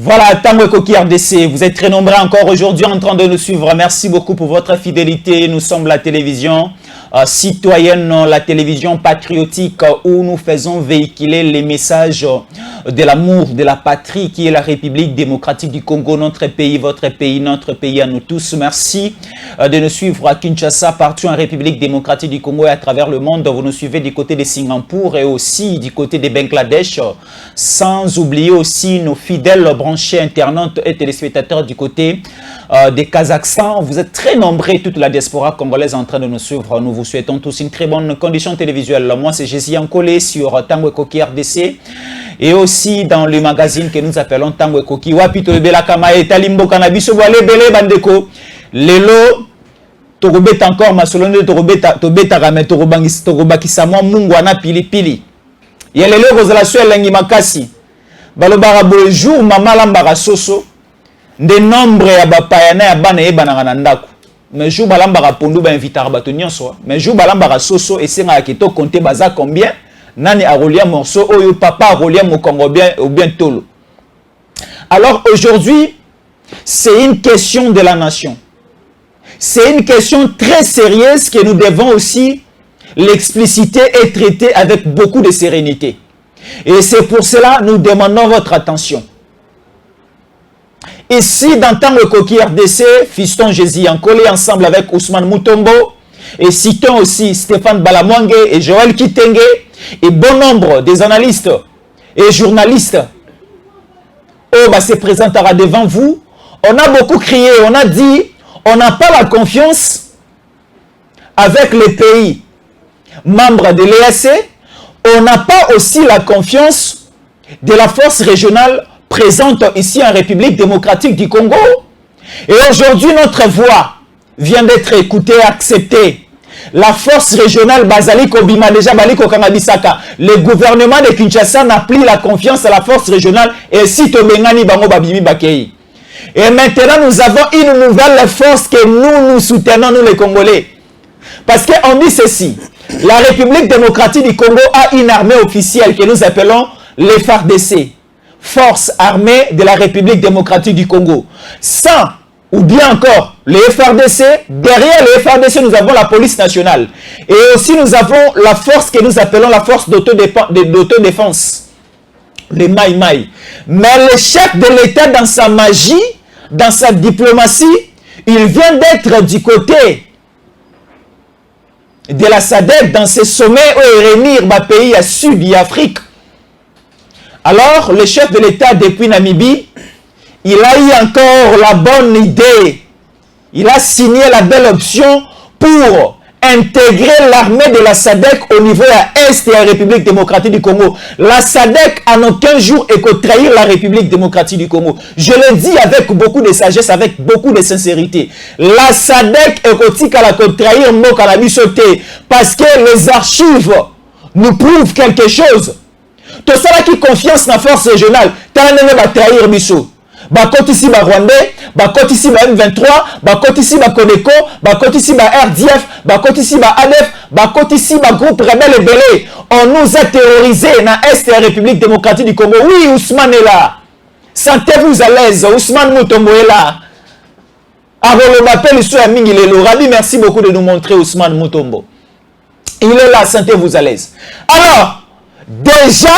Voilà, Tango Koki RDC, vous êtes très nombreux encore aujourd'hui en train de nous suivre. Merci beaucoup pour votre fidélité. Nous sommes la télévision citoyenne, la télévision patriotique où nous faisons véhiculer les messages de l'amour de la patrie qui est la République démocratique du Congo, notre pays, votre pays, notre pays à nous tous. Merci de nous suivre à Kinshasa, partout en République démocratique du Congo et à travers le monde. Vous nous suivez du côté de Singapour et aussi du côté de Bangladesh, sans oublier aussi nos fidèles branchés internautes et téléspectateurs du côté de Kazakhstan. Vous êtes très nombreux, toute la diaspora congolaise en train de nous suivre. Nous vous souhaitons tous une très bonne condition télévisuelle. Moi, c'est Jésus Ankolé sur Tango Koki RDC et aussi dans le magazine que nous appelons Tango Koki. Wapito Bela Kamae, Talimbo Kanabiso, Wale Bele Bandeko, Lelo, Torobet encore, Masolone, Tobeta Rame, Torobakisamo, Mungwana Pili Pili. Yelelo Rosalasio Lengi Makasi. Balobara bonjour, Mama Lambara Soso. De nombre ya bapayana ya bana yebana na ndako. Mais jour balambara pondu ba invitar bato nyonso. Mais jour balambara soso esenga ya keto compter baza combien? Nani a relia morceau oyo papa a relia mokongo bien ou bien tolo. Alors aujourd'hui, c'est une question de la nation. C'est une question très sérieuse que nous devons aussi l'expliciter et traiter avec beaucoup de sérénité. Et c'est pour cela que nous demandons votre attention. Ici, dans Tango Koki RDC, Fiston Jésus Ankolé, ensemble avec Ousmane Mutombo, et citons aussi Stéphane Balamwange et Joël Kitenge, et bon nombre des analystes et journalistes, se présentera devant vous. On a beaucoup crié, on a dit, on n'a pas la confiance avec les pays membres de l'EAC, on n'a pas aussi la confiance de la force régionale présente ici en République démocratique du Congo. Et aujourd'hui, notre voix vient d'être écoutée, acceptée. La force régionale Bazali Kobima, déjà Baliko Kanabisaka, le gouvernement de Kinshasa n'a plus la confiance à la force régionale et si Tobengani Bango Babimi Bakei. Et maintenant, nous avons une nouvelle force que nous soutenons, nous les Congolais. Parce qu'on dit ceci, la République démocratique du Congo a une armée officielle que nous appelons les FARDC. Force armée de la République démocratique du Congo. Sans, ou bien encore, les FARDC, derrière les FARDC, nous avons la police nationale. Et aussi, nous avons la force que nous appelons la force d'autodéfense, les Maï Maï. Mais le chef de l'État, dans sa magie, dans sa diplomatie, il vient d'être du côté de la SADC, dans ces sommets où il réunit le pays à Sud et Afrique. Alors, le chef de l'État depuis Namibie, il a eu encore la bonne idée. Il a signé la belle option pour intégrer l'armée de la SADC au niveau à Est de la République démocratique du Congo. La SADC en aucun jour est trahir la République démocratique du Congo. Je le dis avec beaucoup de sagesse, avec beaucoup de sincérité. La SADC est trahir Mokalabisoté parce que les archives nous prouvent quelque chose. Tout ça qui confiance dans la force régionale, Tanane va trahir Bissot. Bakot ici ba Rwandais, bakot ici ba M23, bakot ici ba Codeco, bakot ici ba RDF, bakot ici ba ADF, bakot ici ba groupe rebelle et belé. On nous a terrorisés dans l'Est de la République démocratique du Congo. Oui, Ousmane est là. Sentez-vous à l'aise. Ousmane Mutombo est là. Alors le m'appelle sur Aming, il est là. Rabi, merci beaucoup de nous montrer Ousmane Mutombo. Il est là, sentez-vous à l'aise. Alors, déjà,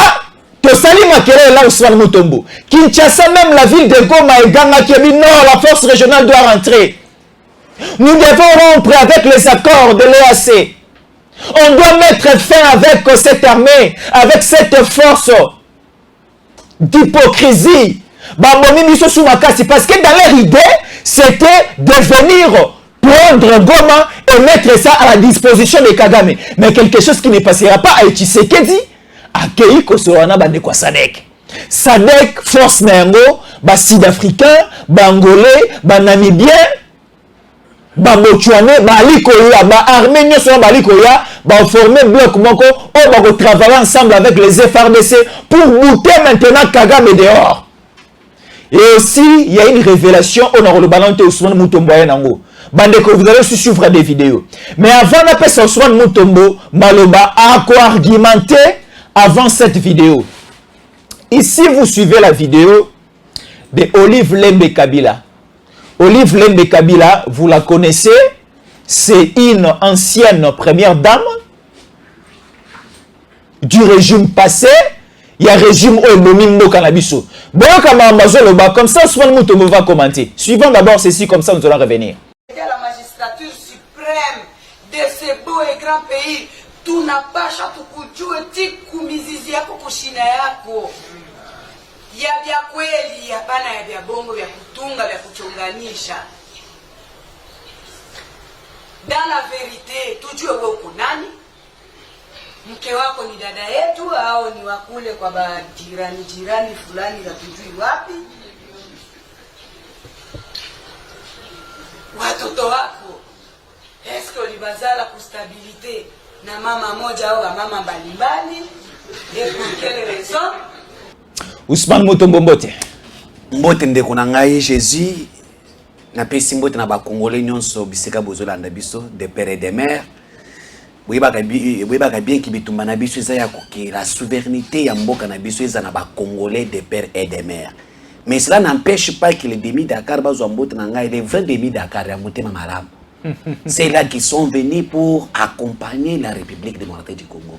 que Salim Makere là Ousmane Mutombo. Kinshasa, même la ville de Goma et Ganga qui a dit non, la force régionale doit rentrer. Nous devons rompre avec les accords de l'EAC. On doit mettre fin avec cette armée, avec cette force d'hypocrisie. Parce que dans leur idée, c'était de venir prendre Goma et mettre ça à la disposition de Kagame. Mais quelque chose qui ne passera pas à Tshisekedi. Akei Kosoana bande kwa SADC. SADC force nango ba Sud-Africain, ba Angolais, ba Namibien, ba Botswanais, ba Likoya, ba Arménien sur ba Likoya, ba former bloc moko, on va travailler ensemble avec les FARDC pour bouter maintenant Kagame dehors. Et aussi, il y a une révélation au nord le ballon de Ousmane Mutombo nango. Bandeko, vous allez suivre des vidéos. Mais avant d'appeler Ousmane Mutombo, Maloba a argumenté avant cette vidéo. Ici, vous suivez la vidéo. de Olive Lembe Kabila. Olive Lembe Kabila, vous la connaissez, c'est une ancienne première dame du régime passé. Il y a un régime où il cannabis. Bon, comme ça, souvent nous va commenter. Suivons d'abord ceci, comme ça nous allons revenir. La magistrature suprême de ce beau et grand pays, tout n'a pas kujua tiku mizizi yako kushina yako. Ya vya kweli, hapana ya vya bongo, vya kutunga, vya kuchonganisha. Dans la vérité, tujue wewe uko nani? Mke wako ni dada yetu au ni wakule kwa jirani fulani za tujui wapi? Watoto wako eske ulibazala kustabilite na mama moja au mama mbalimbali? Et pour quelle raison? Ousmane Mutombo Mbote. Mbote ndeko na ngai Jésus na pesi mbote na ba Congolais nyonso bisika bozolanda biso de père et de mère. Bwebaka bien ki bitumba na biso eza ya koki la souveraineté ya mboka na biso eza na ba Congolais de père et de mère. Mais cela n'empêche pas que les demi-Dakar bazwa mbote na ngai les vrais demi-Dakar ya motema malamu. C'est là qui sont venus pour accompagner la République démocratique du Congo.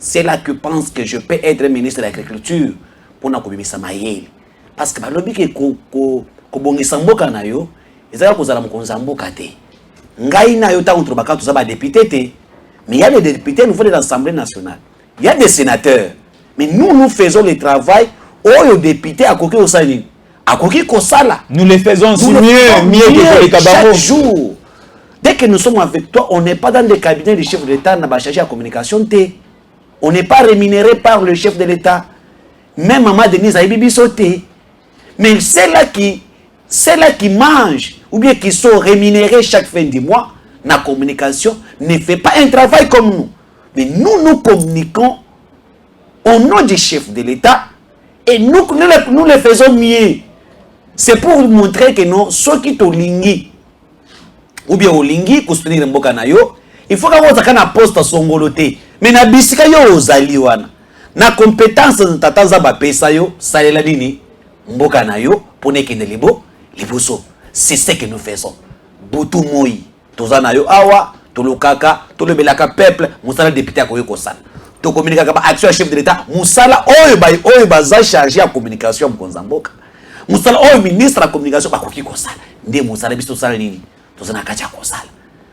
C'est là que pense que je peux être ministre de l'Agriculture pour na kobimisa mayele. Parce que balobi ke ko bongisa mboka na yo ezala kozala mokonza mboka te. Ngai na yo ta contre bakatu za ba député te. Mais il y a des députés au niveau de l'Assemblée nationale. Il y a des sénateurs. Mais nous faisons le travail aux députés à Koki Osani. À Koki Kosala. Nous les faisons mieux que les chaque jour. Dès que nous sommes avec toi, on n'est pas dans le cabinet du chef de l'État, on n'a cherché la communication. On n'est pas rémunéré par le chef de l'État. Même Maman Denise a bibi sauté. Mais c'est là qui mange, ou bien qui sont rémunérés chaque fin du mois, la communication ne fait pas un travail comme nous. Mais nous communiquons au nom du chef de l'État et nous le faisons mieux. C'est pour montrer que non, ceux qui sont lingui, ou bien au lingui, pour soutenir mboka na yo, il faut qu'on ait un poste songoloté. Mais na bisika yo ozali wana. Na compétence tata zaba pesa yo, salela dini, mboka na yo, pour ne kende liboso. C'est ce que nous faisons. Boutou moi. Tozana yo awa, tolokaka, tolobelaka peuple, musala député akoyo kosala. To communiquer ba action chef de l'État, musala oyo baza chargé à communication mkonzamboka. Musala oyo ministre à communication bakoki kosala. Nde musala biso sala nini? Tozana kacha kosala.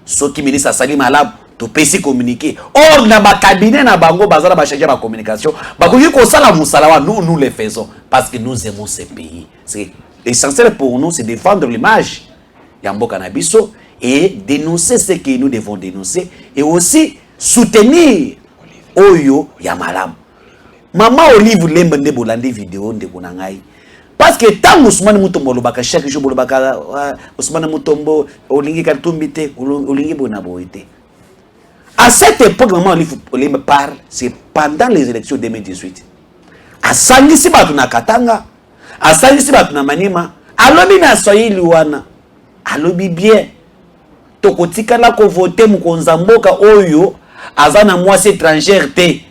Soki ministre asali malabu, to pesi communiquer. Or na ba cabinet na bango bazala ba chargé à communication, bakoki kosala musala wa nous le faisons parce que nous aimons ce pays. C'est essentiel pour nous, c'est défendre l'image ya mboka na biso et dénoncer ce que nous devons dénoncer et aussi soutenir Oyo Yamalam. Maman Olive Lembe nde bolandi vidéo nde konangai. Parce que tant Ousmane Mutombo lobaka chaque jour bolobaka Ousmane Mutombo olingi katumbite olingi bonaboité. À cette époque maman Olive Lembe parle, c'est pendant les élections 2018. A sangisi batu na Katanga, a sangisi batu na Manima, alobi na Swahili wana. Alobi bien. Tokotika la ko voter mukonza mboka oyo azana mwasi étrangère te.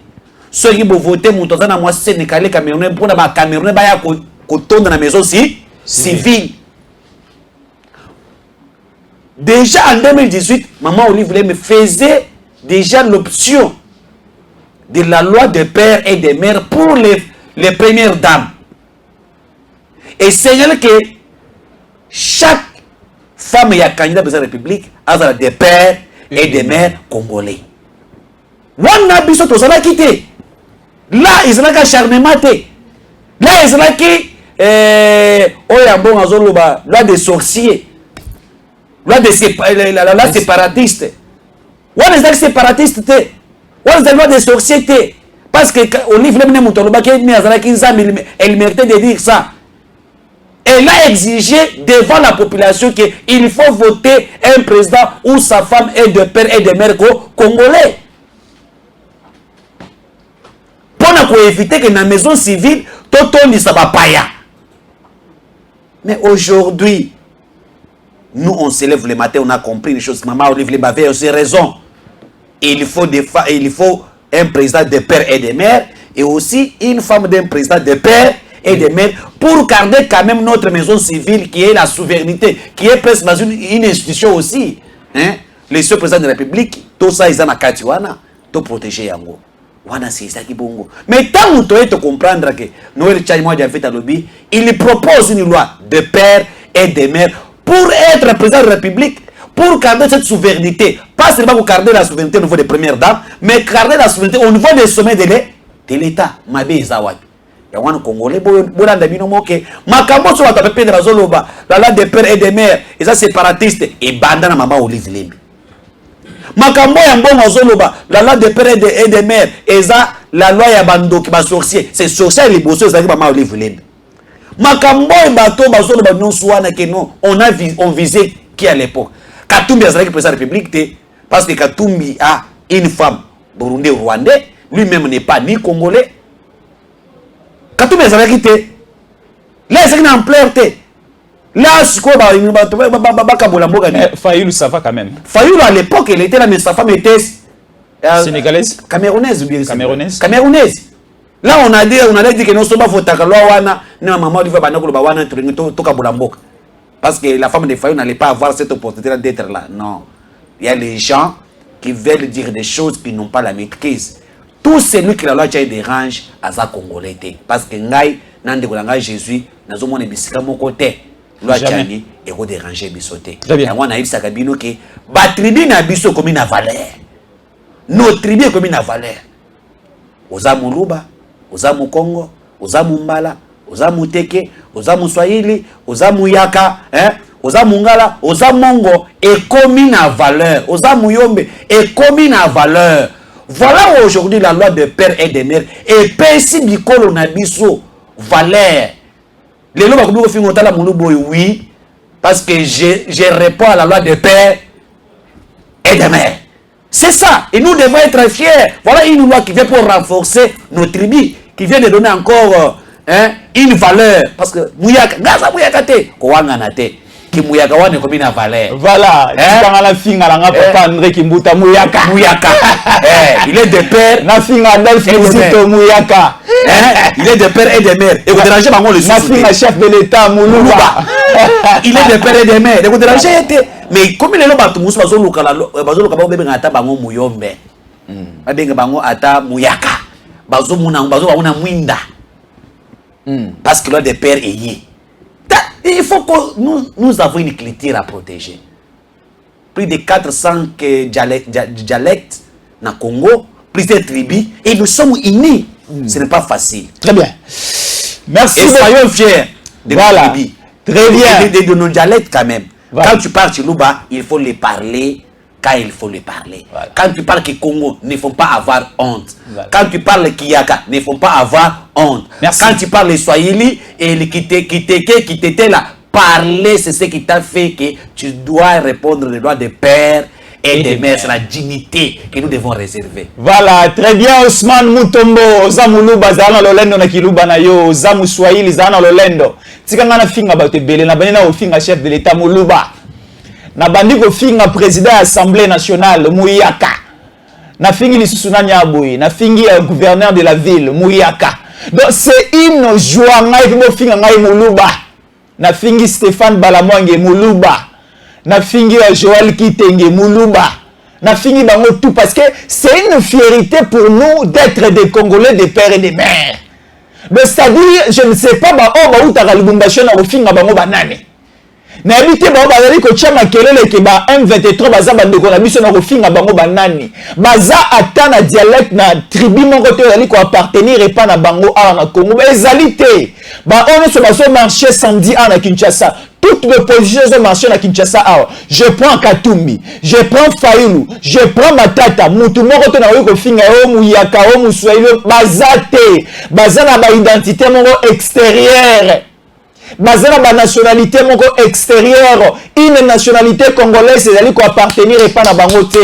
Ceux qui vont voter muto azana mwasi sénégalais camerounais pour na ba camerounais ba ya ko tonda na maison civile. Déjà en 2018, maman Olive Lembe faisait déjà l'option de la loi de père et de mère pour les premières dames. Et signale que chaque femme et candidat de la République a des pères et des mères congolais. Wana biso to sala quitté. Là ils ont acharnement. Là ils ont qui oyambo azoloba loi des sorciers. Loi de la séparatiste. Wana ils séparatiste te. Wana loi des sorciers te. Parce que Olive Lembe Mutombo qui ni azala ki nzambe elle méritait de dire ça. Elle a exigé devant la population qu'il faut voter un président où sa femme est de père et de mère congolais. Pour éviter que dans la maison civile, tout le monde ne pas. Mais aujourd'hui, nous on se lève le matin, on a compris les choses. Maman Olive Lembe avait aussi raison. Il faut un président de père et de mère et aussi une femme d'un président de père et de mère pour garder quand même notre maison civile qui est la souveraineté, qui est presque dans une institution aussi. Hein? Les seuls présidents de la République, tout ça, ils ont à Katiwana, tout protéger Yango. Wana c'est ça qui bongo. Mais tant que tu es comprendre que Noël Tchadimois a fait à lobby, il propose une loi de père et de mère pour être président de la République, pour garder cette souveraineté. Pas seulement pour garder la souveraineté au niveau des premières dames, mais garder la souveraineté au niveau des sommets de l'État. Mabé Zawad. Il y a un Congolais, Bolanda Binomoke, Makambo sur la tapée de la Zoloba, la loi de père et de mère, et ça séparatiste, et Bandana Mama Olive Limbi. Makambo ya mbongo zoloba la loi de père et de mère eza la loi ya bando ki ba sorcier c'est sorcier les bossos ezaki ba ma olive lembe makambo ya bato bazoloba nyonso wana ke non on visait qui à l'époque Katumbi azalaki président de la République parce que Katumbi a une femme burundais rwandais lui-même n'est pas ni congolais Katumbi azalaki te là c'est une ampleur te. Là, Fayoulou, ça va quand même. Fayoulou, à l'époque, elle était là, mais sa femme était sénégalaise, camerounaise. Camerounaise. Camerounaise. Là, on a dit que nous sommes parce que la femme de Fayoulou n'allait pas avoir cette opportunité d'être là. Non. Il y a les gens qui veulent dire des choses qui n'ont pas la maîtrise. Tout celui qui la loi dérange à sa Congolais. Parce que Ngaï, Jésus, nous avons mon côté. Loi Tchani et déranger bisoté. Très bien. On a eu Sakabino qui ba tribu na biso comme une valeur. Nos tribus comme une valeur. Ozamu Luba, Ozamu Congo, Ozamu Mbala, Ozamu Teke, Ozamu Swahili, Ozamu Yaka, hein? Ozamu Ngala, Ozamu Mongo et comme une valeur. Ozamu Yombe et comme une valeur. Voilà aujourd'hui la loi de père et de mère et pesi bikolo na biso valeur. Les lois oui, parce que je réponds à la loi de père et de mère. C'est ça. Et nous devons être fiers. Voilà une loi qui vient pour renforcer nos tribus, qui vient de donner encore une valeur. Parce que Mouyaka, Gaza Mouyaka te, Kouangana te, qui Mouyaka wane comme une valeur. Voilà. Dans la finga, la papa André Kimbuta Mouyaka. Mouyaka. Il est de père. Na finga Delphine Mouyaka. Il est de père et de mère. Et vous dérangez maman le sous. Na chef de l'État Moulouba. Il est de père et de mère. Et vous dérangez mais comme il est là bas tout musu bazoluka ba bebe ngata bango muyombe. Ba benga bango ata Mouyaka. Bazomuna bazomuna mwinda. Parce que l'un des pères est yé. Il faut que nous avons une culture à protéger. Plus de 400 dialectes dans le Congo, plus de tribus, et nous sommes unis. Ce n'est pas facile. Très bien. Merci. Et soyons fiers de nos tribus. Très bien. De nos dialectes quand même. Voilà. Quand tu parles Chiluba, il faut les parler quand il faut les parler. Voilà. Quand tu parles Kikongo, il ne faut pas avoir honte. Voilà. Quand tu parles Kiyaka, il ne faut pas avoir honte. Merci. Quand tu parles Swahili et le qui t'était là, parler, c'est ce qui t'a fait que tu dois répondre les lois de père et de mère. C'est la dignité que nous devons réserver. Voilà, très bien. Ousmane Mutombo, Zamuluba, Zana Lolendo na Kiluba na yo, Zamu Swahili, Zana Lolendo. Tikanga na finga ba te belé na banina o finga chef de l'État Muluba. Na bandi ko finga président de l'Assemblée nationale Mouyaka. Na fingi lisusu na Nyaboui, na fingi gouverneur de la ville Mouyaka. Donc c'est une joie ngai ko finga ngai Muluba. Na fingi Stéphane Balamwange Muluba. Na fingi Joël Kitenge Muluba. Na fingi bango tout parce que c'est une fierté pour nous d'être des Congolais, des pères et des mères. Donc c'est-à-dire, je ne sais pas où ta Lubumbashi na finga bango banane. Na habité ba bazali ko tchama kelele ke ba M23 baza bandeko na biso na ko finga bango banani baza atana dialecte na tribu moko te ali ko appartenir et pas na bango a na Congo ba ezalité ba on se baso marché samedi à na Kinshasa toutes les positions sont marché na Kinshasa a je prends Katumbi je prends Fayoulou je prends Matata mutu moko te na ko finga o Mouyaka o Muswahili baza na ba identité moko extérieure. Bazana ba nationalité moko extérieure, une nationalité congolaise c'est d'aller appartenir et pas na bangote.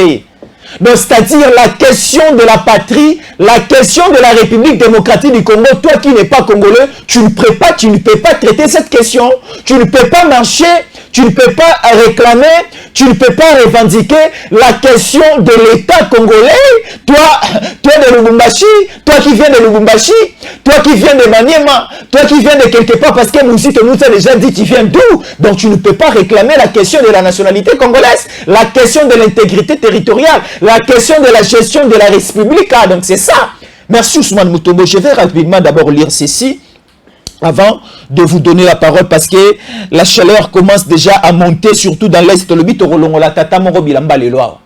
Donc c'est-à-dire la question de la patrie, la question de la République démocratique du Congo, toi qui n'es pas congolais, tu ne peux pas traiter cette question, tu ne peux pas marcher tu ne peux pas réclamer, tu ne peux pas revendiquer la question de l'État congolais. Toi de Lubumbashi, toi qui viens de Lubumbashi, toi qui viens de Maniema, toi qui viens de quelque part, parce que Mouzito nous a déjà dit tu viens d'où. Donc tu ne peux pas réclamer la question de la nationalité congolaise, la question de l'intégrité territoriale, la question de la gestion de la République. Ah, donc c'est ça. Merci Ousmane Mutombo. Je vais rapidement d'abord lire ceci avant de vous donner la parole parce que la chaleur commence déjà à monter, surtout dans l'Est. Le bito rolongola tata moro bilamba le loa.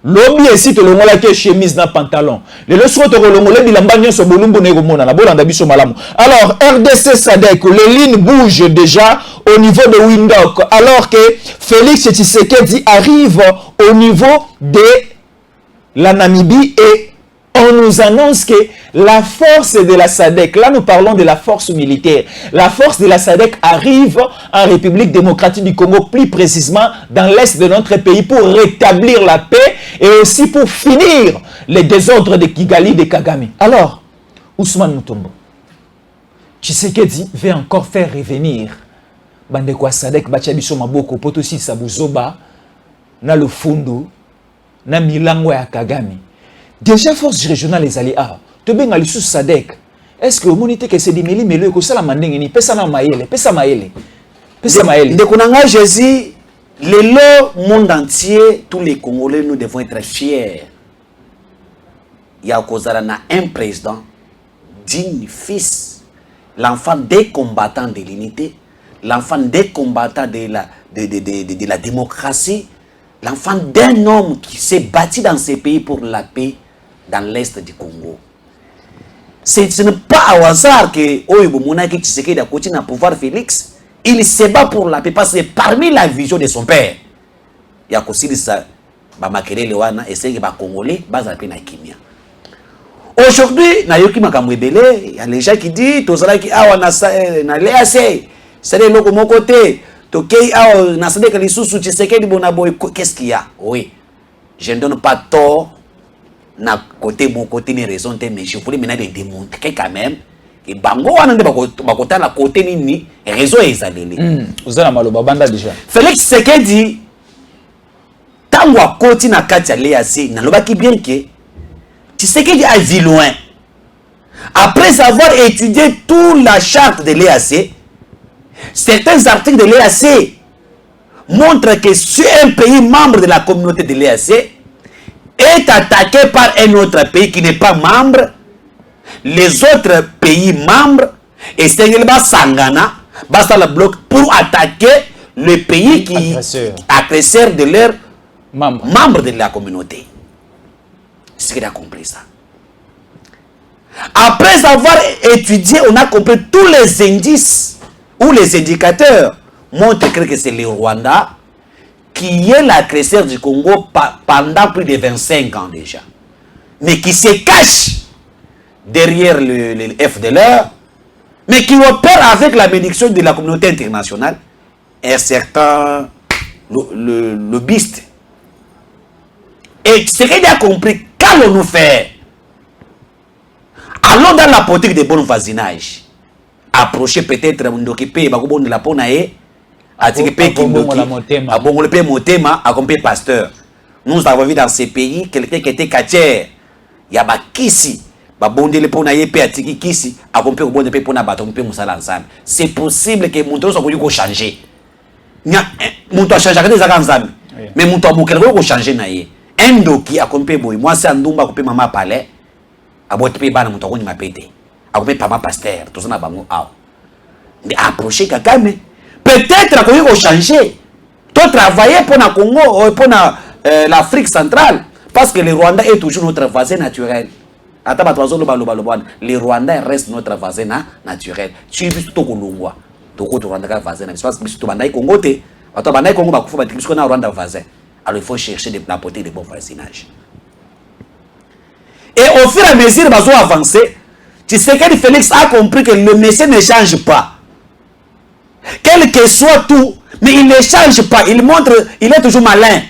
Lobi esi to longola ke chemise na pantalon. Le lo so to rolongola bilamba nyonso bolumbu ne gomona na bolanda biso malamu. Alors RDC Sadek, les lignes bougent déjà au niveau de Windhoek alors que Félix Tshisekedi arrive au niveau de la Namibie et on nous annonce que la force de la SADC, là nous parlons de la force militaire, la force de la SADC arrive en République démocratique du Congo, plus précisément dans l'est de notre pays pour rétablir la paix et aussi pour finir les désordres de Kigali, de Kagame. Alors, Ousmane Mutombo, Tshisekedi veut encore faire revenir Bandekwa SADC, Bachabiso Maboko, Potosi Sabuzoba, na le Fundu, na Milango ya Kagame. Déjà, force régionale les alliés. Tu bien aller sous Sadek. Est-ce que vous monitez que c'est des mêlés, mais le ça la mandingue ni pesa na maele, pesa maele. Pesa maele. De konanga Jésus, le monde entier, tous les Congolais, nous devons être fiers. Il y a un président digne fils, l'enfant des combattants de l'unité, l'enfant des combattants de la démocratie, l'enfant d'un homme qui s'est battu dans ces pays pour la paix dans l'est du Congo. Ce n'est pas au hasard que Oyobomonaki Tshisekedi a continué à pouvoir Félix. Il se bat pour la paix parce que parmi la vision de son père, il y a aussi ça, Bamakele Lewana et c'est que les Congolais basent na kimia. Aujourd'hui, na yoki makamwebele, il y a les gens qui disent tozala ki awa na l'EAC, c'est le loko mon côté. Tokei awa na sadek lisusu Tshisekedi bonaboy, qu'est-ce qu'il y a? Oui, je ne donne pas tort. Na côté mon côté ni raison mais je voulais maintenant démontrer quand même que bango wana nde bakota na côté nini raison ezaleli uzala maloba banda déjà Félix Tshisekedi tango akoti na kati ya l'EAC na lobaki bien que Tshisekedi a vu loin après avoir étudié toute la charte de l'EAC. Certains articles de l'EAC montrent que si un pays membre de la communauté de l'EAC est attaqué par un autre pays qui n'est pas membre, les autres pays membres essaient de Sangana, basta le bloc pour attaquer le pays qui agresseur de leurs membres de la communauté. C'est ce qu'il a compris ça. Après avoir étudié, on a compris tous les indices où les indicateurs montrent que c'est le Rwanda qui est l'agresseur du Congo pendant plus de 25 ans déjà. Mais qui se cache derrière le FDLR, mais qui opère avec la bénédiction de la communauté internationale, un certain lobbyiste. Et ce qu'il a compris, qu'allons-nous faire? Allons dans la politique de bon voisinage. Approcher peut-être m'occuper de la ponae pasteur. Nous avons vu dans ces pays quelqu'un qui était katière. Il y a kisi babonde le ponae pe atiki kisi akompe ko bonde pe pona bato pe musala ensemble. C'est possible que mon soit ko changer. Mon to changer ka des ensemble. Mais mon to mokelo ko changer na ye. Endoki akompe boy. Moi c'est andumba ko pe mama palais. Abote pe bana mon to ko ni mapete. Akompe papa pasteur. Tout ça na bango aw. Mais approcher Kagame. Peut-être qu'on va changer. Tu travailler pour le Congo, pour l'Afrique centrale. Parce que le Rwanda est toujours notre voisin naturel. Le Rwanda reste notre voisin naturel. Tu es juste au Congo. Tu es Rwanda voisin. Parce que tu es au Congo. Tu es au Rwanda voisin. Alors il faut chercher la portée de bon voisinage. Et au fur et à mesure, ils vont avancer. Tu sais que Félix a compris que le monsieur ne change pas. Quel que soit tout, mais il ne change pas, il montre, il est toujours malin.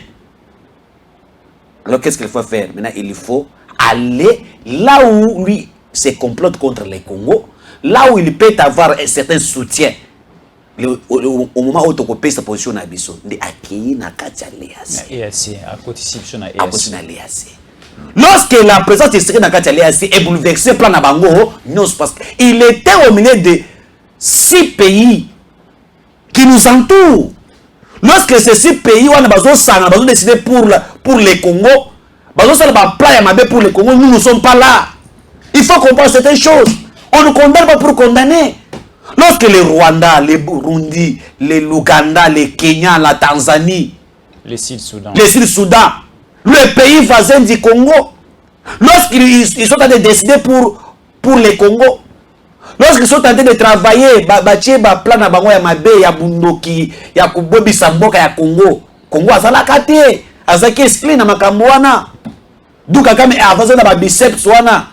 Alors qu'est-ce qu'il faut faire? Maintenant, il faut aller là où lui se complote contre les Congo, là où il peut avoir un certain soutien. au moment où tu coupes sa position na biso ndi accueilli na kati ya l'EAC. EAC à constitution na EAC. Lorsque la présence de Tshisekedi na kati ya l'EAC est bouleversée plan na bango, non parce qu'il était au milieu de 6 pays qui nous entourent. Lorsque ces 6 pays on a besoin décider pour le Congo, besoin de plan ya mabe pour le Congo, nous ne sommes pas là. Il faut comprendre certaines choses. On ne condamne pas pour condamner. Lorsque le Rwanda, le Burundi, le Ouganda, le Kenya, la Tanzanie, le Sud-Soudan, le pays voisin du Congo, lorsqu'ils sont en train de décider pour le Congo, lorsqu'ils sont en train de travailler, plan na bango ya mabe, ya bundoki, ya kubobi samboka ya Congo, Congo azala kate, azaki exclu na makambo wana, duka kame avaza na ba biceps wana.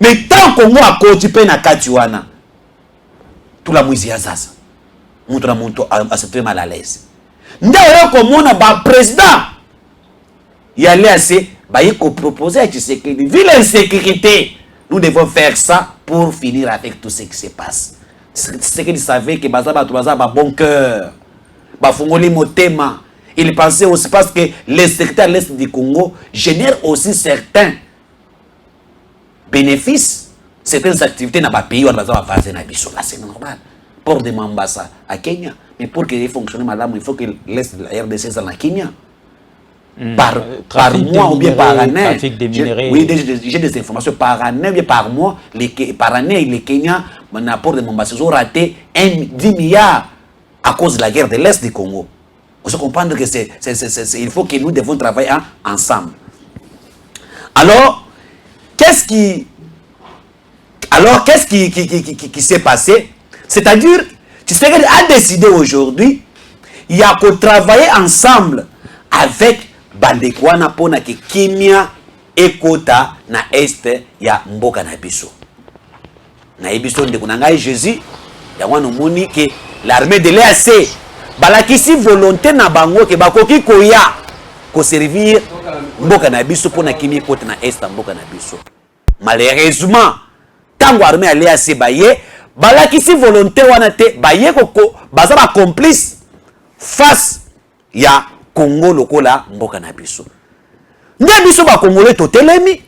Mais tant que Congo a côté na kati wana, tout la mouizi azaza. Monto na monto a se fait mal à l'aise. Ndayo komona ba président. Il y a l'EAC, ba yeko proposer à Tshisekedi, vu l'insécurité, nous devons faire ça pour finir avec tout ce qui se passe. Tshisekedi savait que bazaba tubaza ba bon cœur. Ba fongoli motema. Il pensait aussi parce que les secteurs à l'est du Congo génèrent aussi certains bénéfices, certaines activités dans le pays où on va faire na biso, là c'est normal. Port de Mombasa à Kenya, mais pour que ça fonctionne madame, il faut que l'est de la RDC soit en Kenya. Par mois ou bien par année. Oui, j'ai des informations par année ou bien par mois, par année les Kenyans, mon port de Mombasa, ils ont raté 10 milliards à cause de la guerre de l'est du Congo. Vous comprenez que il faut que nous devons travailler ensemble. Alors, qu'est-ce qui s'est passé? C'est-à-dire, Tshisekedi a décidé aujourd'hui, il y a qu'à travailler ensemble avec Bandekwana pour que Kimia et Kota na est ya mboka na biso. Na biso ndeko na ngai Jésus, ya wana moni que l'armée de l'EAC balakisi volonté na bango ke bakoki koya ko servir mboka na biso pour na Kimia Kota na est mboka na biso. Malheureusement, tango armée à l'EAC baye balakisi volonté wana te baye koko baza ba complice face ya Congo lokola mboka na biso. Nde biso ba Congolais totelemi.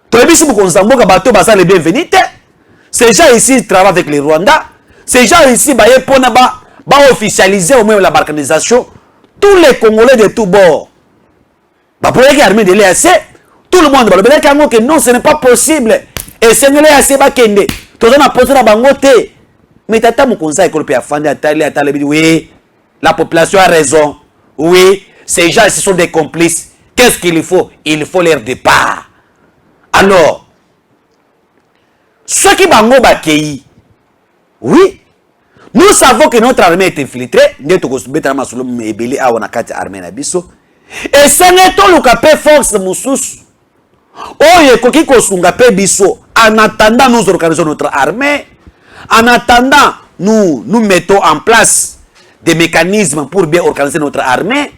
To biso bukonza mboka bato baza les bienvenus. Ces gens ici travaillent avec les Rwandais. Ces gens ici baye pona ba officialiser au moins la balkanisation tous les Congolais de tous bords. Ba pour que l'armée de l'EAC, tout le monde va le dire que non, ce n'est pas possible. Et c'est l'EAC ba kende. Tout ça na posé na bango te. Mais tata mukonza école pe afande atale oui, la population a raison. Oui, ces gens ici sont des complices. Qu'est-ce qu'il faut? Il faut leur départ. Alors, ceux qui bango bakei, oui, nous savons que notre armée est infiltrée. Et ce n'est pas le capé force moussous. Oye koki kosunga pe biso. En attendant, nous organisons notre armée. En attendant, nous mettons en place des mécanismes pour bien organiser notre armée.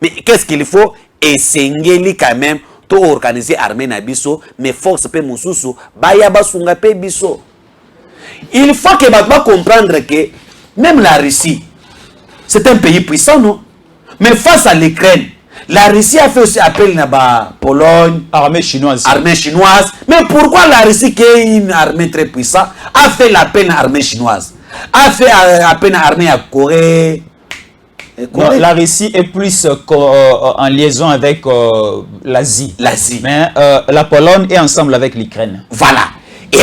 Mais qu'est-ce qu'il faut? Essengeli quand même to organiser armée na biso, mais force pe mususu baya basunga pe biso. Il faut que va comprendre que même la Russie, c'est un pays puissant, non? Mais face à l'Ukraine, la Russie a fait aussi appel à Pologne, armée chinoise. Mais pourquoi la Russie, qui est une armée très puissante, a fait l'appel à l'armée chinoise? A fait appel à l'armée à Corée? Non, la Russie est plus en liaison avec l'Asie. Mais la Pologne est ensemble avec l'Ukraine. Voilà. Et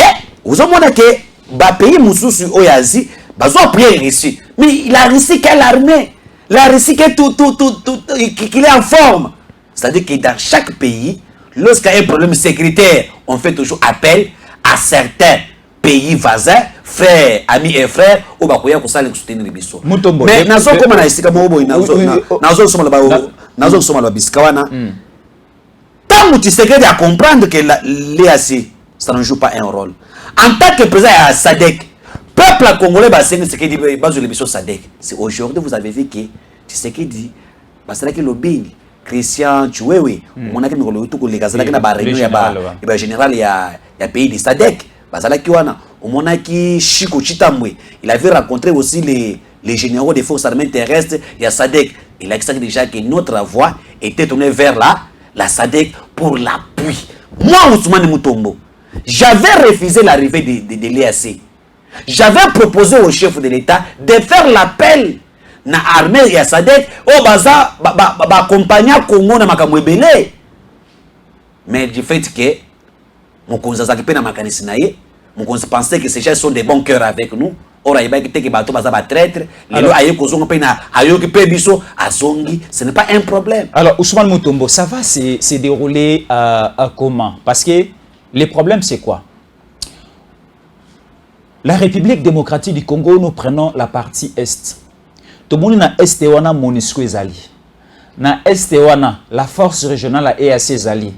vous avez dit que les pays moussous en Asie, ils ont pris la Russie. Mais la Russie, quelle armée? La Russie qui est qui est en forme. C'est-à-dire que dans chaque pays, lorsqu'il y a un problème sécuritaire, on fait toujours appel à certains pays voisins, frères, amis et frères, au Bakoya pour ça les soutenir les bisous. Mais nazo comme na isika mobo nazo soma la biskawana. Tant que tu sais à comprendre que l'EAC ça ne joue pas un rôle. En tant que président à SADC, peuple congolais basé ce qui dit base les bisous SADC. C'est aujourd'hui vous avez vu que tu sais qui dit parce que le bini Christian Chouewe, mon ami Ngolo tout les gazala na ba réunion ya ba général ya pays du SADC. Bazala kiwana au monaki Chiko Chitambwe, il avait rencontré aussi les généraux des forces armées terrestres, il y a Sadek, il a expliqué déjà que notre voie était tournée vers la Sadek pour l'appui. Moi, Ousmane Mutombo, j'avais refusé l'arrivée de l'EAC. J'avais proposé au chef de l'État de faire l'appel na armée et à Sadek au baza accompagner Congo na makambo ebele. Mais du fait que mon conseil qui na makanisi na ye, mon conseil pensait que ces gens sont des bons cœurs avec nous. Ora iba que bato baza ba traître, lelo aye kozonga pe na ayo ki pe biso azongi, ce n'est pas un problème. Alors Ousmane Mutombo, ça va se dérouler à comment? Parce que le problème c'est quoi? La République démocratique du Congo, nous prenons la partie Est. Tout le monde na Est wana MONUSCO ezali. Na Est wana la force régionale la EAC ezali.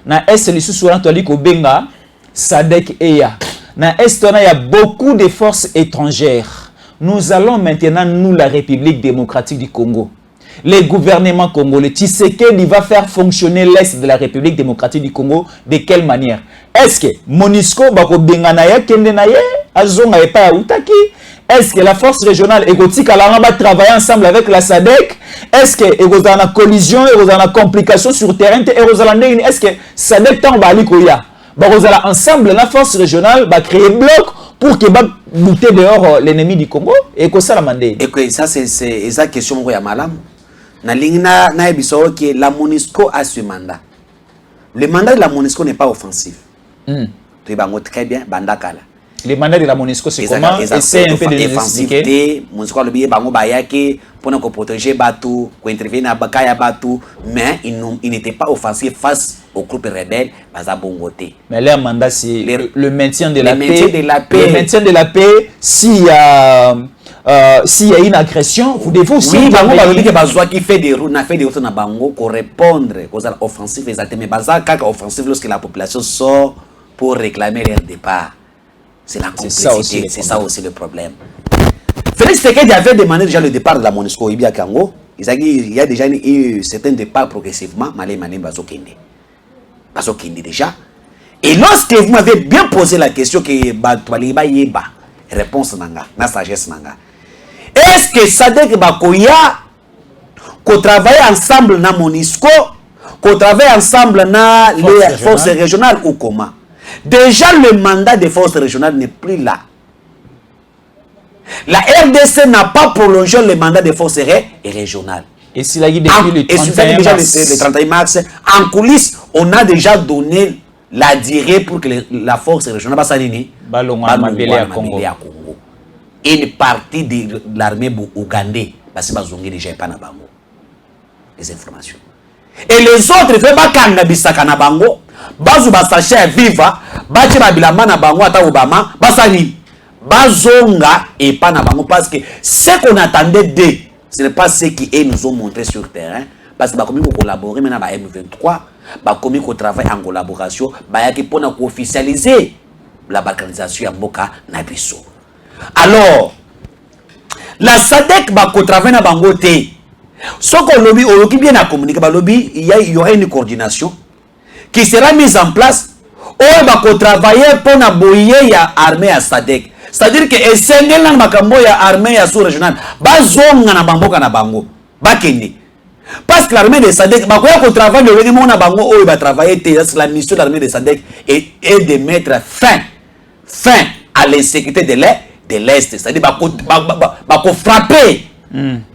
Na Est lisusu wana toali ko benga SADC EA. Na Est wana il y a beaucoup de forces étrangères. Nous allons maintenant, nous, la République démocratique du Congo, les gouvernements congolais, Tshisekedi va faire fonctionner l'Est de la République démocratique du Congo de quelle manière? Est-ce que MONUSCO bako benga na ya kende na ye azonga epa ya utaki? Est-ce que la force régionale égotique va travailler ensemble avec la SADC? Est-ce que il y a une collision, il y a une complication sur le terrain? Est-ce que SADC tant bali koya? Ensemble, la force régionale va créer bloc pour que va bouter dehors l'ennemi du Congo et que ça la mande. Et que ça c'est la question ya malam. Na lingna na ebiso que la MONUSCO a ce mandat. Le mandat de la MONUSCO n'est pas offensif. Tu vas très bien bandakala. Le mandat de la MONUSCO c'est comment? Essaye un peu de nous expliquer. MONUSCO le billet bango bayaki pour nous protéger Batu, pour intervenir à Bakaya Batu, mais il n'était pas offensif face aux groupes rebelles baza bongoté. Mais leur mandat c'est le maintien de la paix. Le maintien de la paix s'il y a une agression, vous devez aussi bango que bazwa qui fait des routes, na fait des routes na bango pour répondre aux offensives exactement. Mais baza kaka offensive lorsque la population sort pour réclamer leur départ. C'est la complicité, c'est ça aussi le problème. Félix Tshisekedi avait demandé déjà le départ de la MONUSCO il y a déjà eu certains départs progressivement. Malé Bazokende déjà. Et lorsque vous m'avez bien posé la question que Batwaliba Yeba, réponse nanga, na sagesse nanga. Est-ce que Sadek Bakoya qu'on travaille ensemble na MONUSCO, qu'on travaille ensemble na les forces régionales ou comment? Déjà, le mandat des forces régionales n'est plus là. La RDC n'a pas prolongé le mandat des forces régionales. Et s'il a dit depuis le 31 mars, en coulisses, on a déjà donné la durée pour que la force régionale à Congo. Une partie de l'armée ougandais, déjà pas na bango. Les informations. Et les autres, fait pas kanga bisaka na bango. Bazu basache viva bache babilamba na bango ata Obama basani bazonga et pas na bango parce que ce qu'on attendait d'eux ce n'est pas ce qu'ils nous ont montré sur terrain parce que ba komi ko collaborer maintenant ba M23 ba komi ko travailler en collaboration ba yaki pona ko officialiser la balkanisation ya mboka na biso. Alors la SADC ba ko travailler na bango te soko lobby oyoki bien na communiquer ba lobby il y aura une coordination qui sera mise en place ou va travailler pour la boyer ya armée à SADC. C'est-à-dire que essengel na makambo ya armée ya sous-régionale bazonga na bamboka na bango bakende. Parce que l'armée de SADC ba koya ko travailler le wengimo na bango ou va travailler la mission de l'armée de SADC est de mettre fin à l'insécurité de l'Est. C'est-à-dire ba ko frapper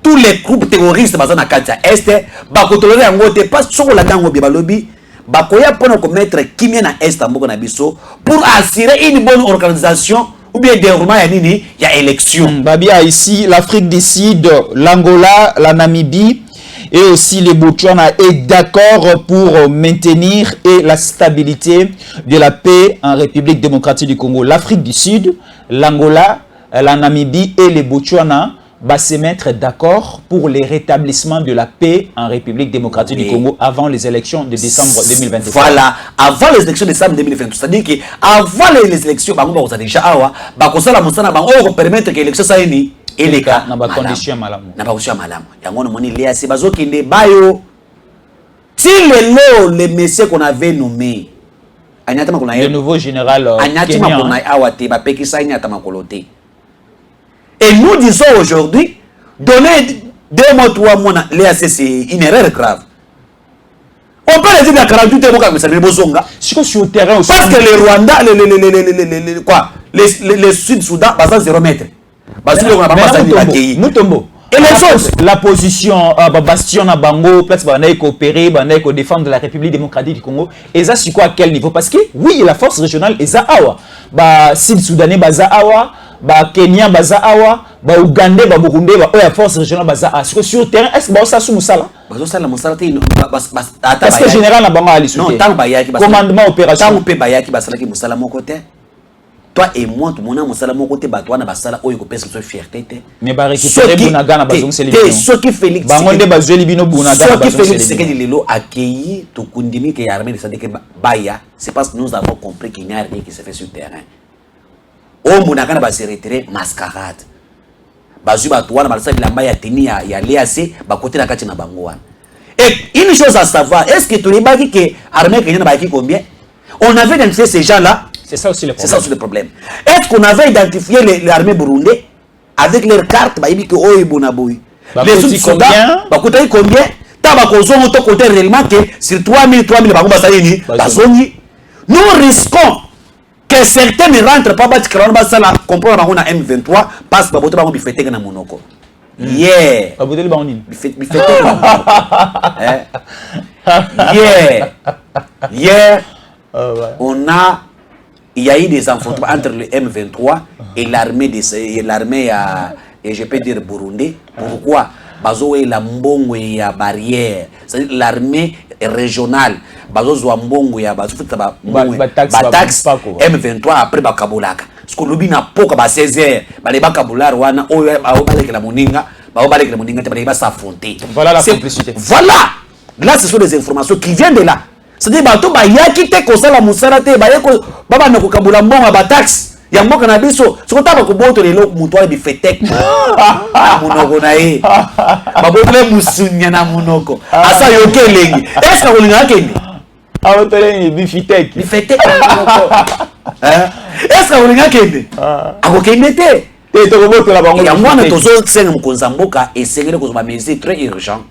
tous les groupes terroristes bazana katia Est ba ko tolérer yango te parce que sur la dango bi balobi bakoya pour commettre kimia na Est mboka na biso pour assurer une bonne organisation ou bien déroulement ya nini ya élection. Babia ici l'Afrique du Sud, l'Angola, la Namibie et aussi le Botswana est d'accord pour maintenir et la stabilité de la paix en République démocratique du Congo. L'Afrique du Sud, l'Angola, la Namibie et le Botswana va se mettre d'accord pour le rétablissement de la paix en République démocratique du Congo avant les élections de décembre 2023. Voilà, avant les élections de décembre 2023. C'est-à-dire qu'avant les élections, on a déjà permettre que l'élection soit une et les cas n'a pas condition malam. N'a pas condition malam. Yango no moni Léa Sebazo qui ne bayo. Si les messieurs qu'on avait nommés anyata makolo le nouveau général anyati makolo na awate ba pekisa anyata makolo te. Et nous disons aujourd'hui, donner 2 mois, 3 mois, c'est une erreur grave. On peut les dire à 48 heures, sur le terrain aussi. Parce que le Rwanda, le Sud-Soudan, c'est 0 mètre. Et les autres, la position, bastion à Bango, place Banaï coopérer, Banaï défendre la République démocratique du Congo, et ça, c'est quoi à quel niveau? Parce que, oui, la force régionale est à Awa. Sud-Soudanais, baza Awa. Kenya baza awa, Ougandais, Burundi, la force régionale baza awa. Sur le terrain, est-ce que ça sous Moussala? Parce que général na bango ali non, tant bayaki commandement opération. Tant pe bayaki basala ki Moussala mon côté. Toi et moi, tout le monde a Moussala mon côté, batwa na basala oyo ko pesa so fierté te. Mais ba récupérer Bunaga na bazong selibino. Ce qui Félix Bangonde bazeli bino Bunaga na bazong selibino. Ce qui Félix lelo accueilli to kundimi que armée de Sadek Baya, c'est parce que nous avons compris qu'il n'y a rien qui se fait sur le terrain. O munakana ba se retirer mascarade bazu ba tuana balasa bilamba ya teni ya l'EAC ba côté na kati na bango wana. Et une chose à savoir, est-ce que tu les baki que armée kenyana ba ki combien? On avait identifié ces gens-là. C'est ça aussi le problème. C'est ça aussi le problème. Est-ce qu'on avait identifié l'armée burundais avec leurs cartes ba yibi que oyi bonaboui. Les autres combien? Ba côté combien? Ta ba ko zongo to côté réellement que sur 3000 bango ba salini bazongi. Nous risquons que certains ne rentrent pas battre que la comprendre qu'on a M23 parce que baboto bi fêter na monoko. Yeah. Baboto ba onini. Bi fêter. Yeah. Yeah. Il y a eu des affrontements entre le M23 et l'armée et je peux dire Burundi. Pourquoi? Bazo est la mbongo ya barrière, c'est-à-dire l'armée régionale. Bazo zwa mbongo ya bazo futa ba tax M23 après bakabulaka. Parce que lobina poka ba 16h, ba le bakabular wana oyo ba baleke la moninga, te ba s'affronter. Voilà la complicité. Voilà. Là ce sont des informations qui viennent de là. C'est-à-dire bato ba yaki te ko sala musala te ba yako baba na ko kabula mbongo ba tax. Ya mboka na biso sokotaba ko boto lelo mutu ali fetek munoko na ye babotele musunya na munoko asa yoke lengi est-ce que olinga kende awotele bi fetek est-ce que olinga kende akokende te to boto la bango ya mwana tozo tsenga mukonza mboka et c'est que ko mesure très urgent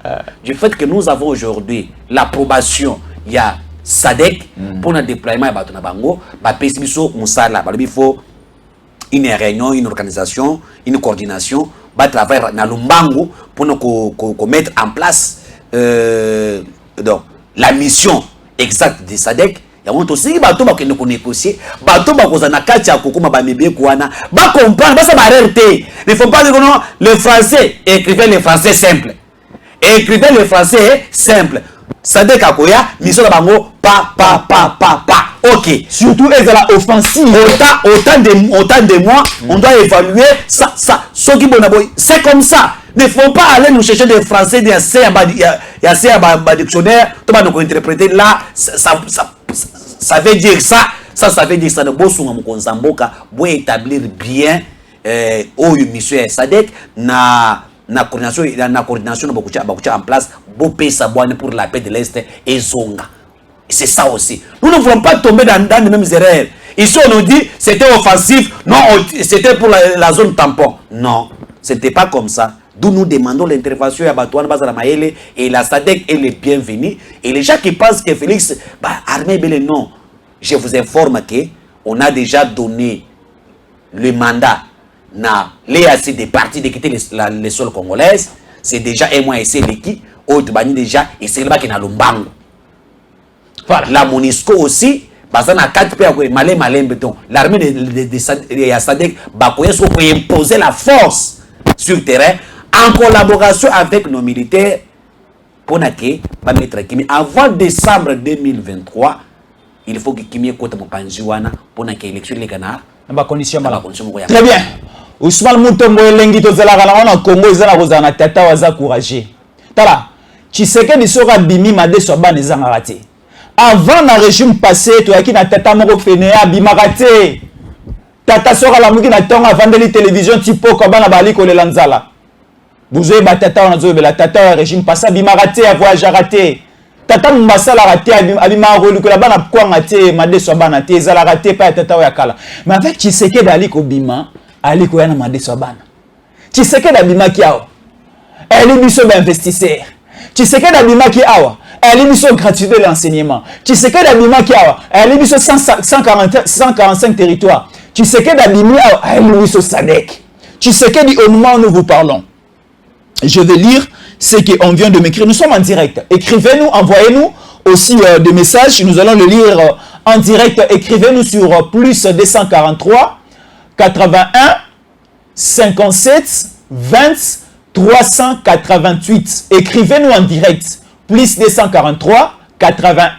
du fait que nous avons aujourd'hui l'approbation ya SADC pour le déploiement de Bango, Moussala, il faut une réunion, une organisation, une coordination, travailler dans Lumbango pour nous mettre en place donc, la mission exacte de SADC. Il y a aussi des gens qui nous négocier, des gens qui ont katia kokoma ba mebe kwana, ba comprendre, ba ça ba RT. Il ne faut pas dire que non, le français, écrivez le français simple. Écrivez le français simple. SADC akoya mission na bango pa. OK. Surtout elle est la offensive. Autant de mois, on doit évaluer ça ce qui bon boy. C'est comme ça. Ne faut pas aller nous chercher des français il y a un dictionnaire, tu vas nous interpréter là ça veut dire ça veut dire ça de bosunga mukonza mboka bo établir bien oyo mission ya SADC na coordination bakucha en place beau pesa pour la paix de l'Est et Zonga. C'est ça aussi. Nous ne voulons pas tomber dans les mêmes erreurs. Ici on nous dit c'était offensif, non c'était pour la zone tampon. Non, c'était pas comme ça. D'où nous demandons l'intervention à Batouane Bazara Maele et la SADC est le bienvenu. Et les gens qui pensent que Félix armé belé non. Je vous informe que on a déjà donné le mandat na l'EAC des partis de quitter les sols congolaises. C'est déjà un mois et c'est l'équipe autre bani déjà et c'est là qui na Lumbango. Voilà. La MONUSCO aussi bazana 4 pays malin béton. L'armée de SADC pour imposer la force sur le terrain en collaboration avec nos militaires pour mettre Kimi avant décembre 2023. Il faut que Kimi ait côté Mopanjiwana pour que l'élection les Ghana. Très bien. Ousmane Mutombo elengi tozala kana wana Congo ezala kozana tata waza courageux. Tala, Tshisekedi soka bimi madeso bana ezanga raté. Avant le régime passé, tu as qui na tata moko fenea bimaka te. Tata soka la muki na tonga vandeli télévision tipo ko bana bali ko le lanzala. Vous avez batata on a la tata régime passé bimaka te a voyage raté. tata mbasa la raté abima relu que la bana kwanga te madeso bana te za la raté pas tata ya kala mais avec Tshisekedi aliko bima aliko yana madeso bana Tshisekedi abima ki awa elle biso ba investisseur Tshisekedi abima ki awa elle biso gratuité de l'enseignement Tshisekedi abima ki awa elle biso 145 territoires Tshisekedi abima awa elle biso SADC Tshisekedi au moment où nous vous parlons je vais lire ce qu'on vient de m'écrire. Nous sommes en direct. Écrivez-nous, envoyez-nous aussi des messages. Nous allons le lire en direct. Écrivez-nous sur plus 243 81 57 20 388. Écrivez-nous en direct. Plus 243 81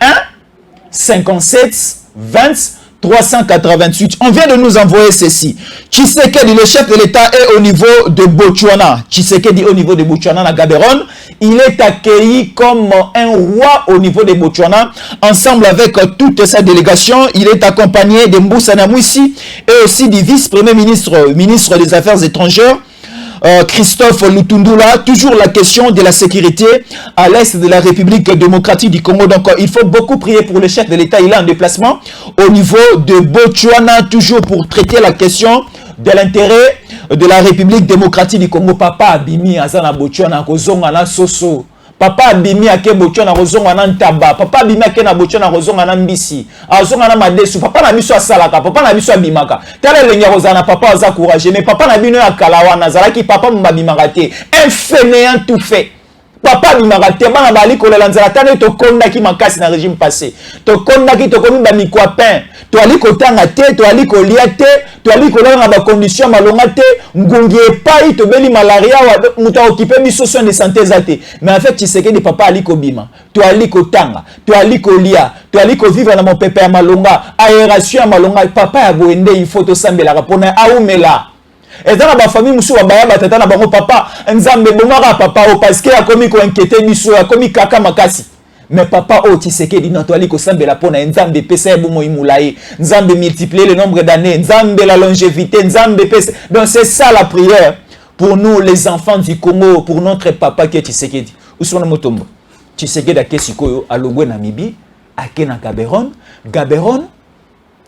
57 20 388. On vient de nous envoyer ceci. Tshisekedi, le chef de l'État, est au niveau de Botswana. Tshisekedi au niveau de Botswana, à Gaborone. Il est accueilli comme un roi au niveau de Botswana. Ensemble avec toute sa délégation, il est accompagné de Mbusa Nyamwisi et aussi du vice-premier ministre, ministre des Affaires étrangères, Christophe Lutundula. Toujours la question de la sécurité à l'est de la République démocratique du Congo. Donc il faut beaucoup prier pour le chef de l'État. Il est en déplacement au niveau de Botswana, toujours pour traiter la question de l'intérêt de la République démocratique du Congo. Papa Abimi Azana Botswana Kozonga na Soso. Papa Abimi ake Botswana Kozonga na Ntaba. Papa Abimi ake na Botswana Kozonga na Mbisi. Azonga na Madesu. Papa na biso asalaka. Papa na biso abimaka. Tala lenya Rozana papa aza courageux. Mais papa na bino ya kalawana. Zalaki papa mbabimaka te. Un fainéant tout fait. Papa bimaka te. Bana bali kolela nzala tane to konda ki makasi na régime passé. To konda ki to komi ba mikwapin. To ali kotanga te, to ali kolia te, to ali kolanga ba condition malonga te, ngungi epai to beli malaria wa muta occupé biso soin de santé zate. Mais en fait Tshisekedi papa ali kobima, to ali kotanga, to ali kolia, to ali ko vivre na mon pépé ya malonga, aération ya malonga, papa ya boende il faut to sambela rapona aumela. Et dans la famille musu wa baya batata na bango papa nzambe bomaka papa o parce que a komi ko inquiéter biso, a komi kaka makasi. Mais papa oh Tshisekedi non toali ko sambela pona nzambe pesa bomo imulaye nzambe multiplier le nombre d'années nzambe la longévité nzambe pesa. Donc c'est ça la prière pour nous les enfants du Congo, pour notre papa qui est Tshisekedi. Usona motombo Tshisekedi akesikoyo alongwe na Mibi akena Gaborone. Gaborone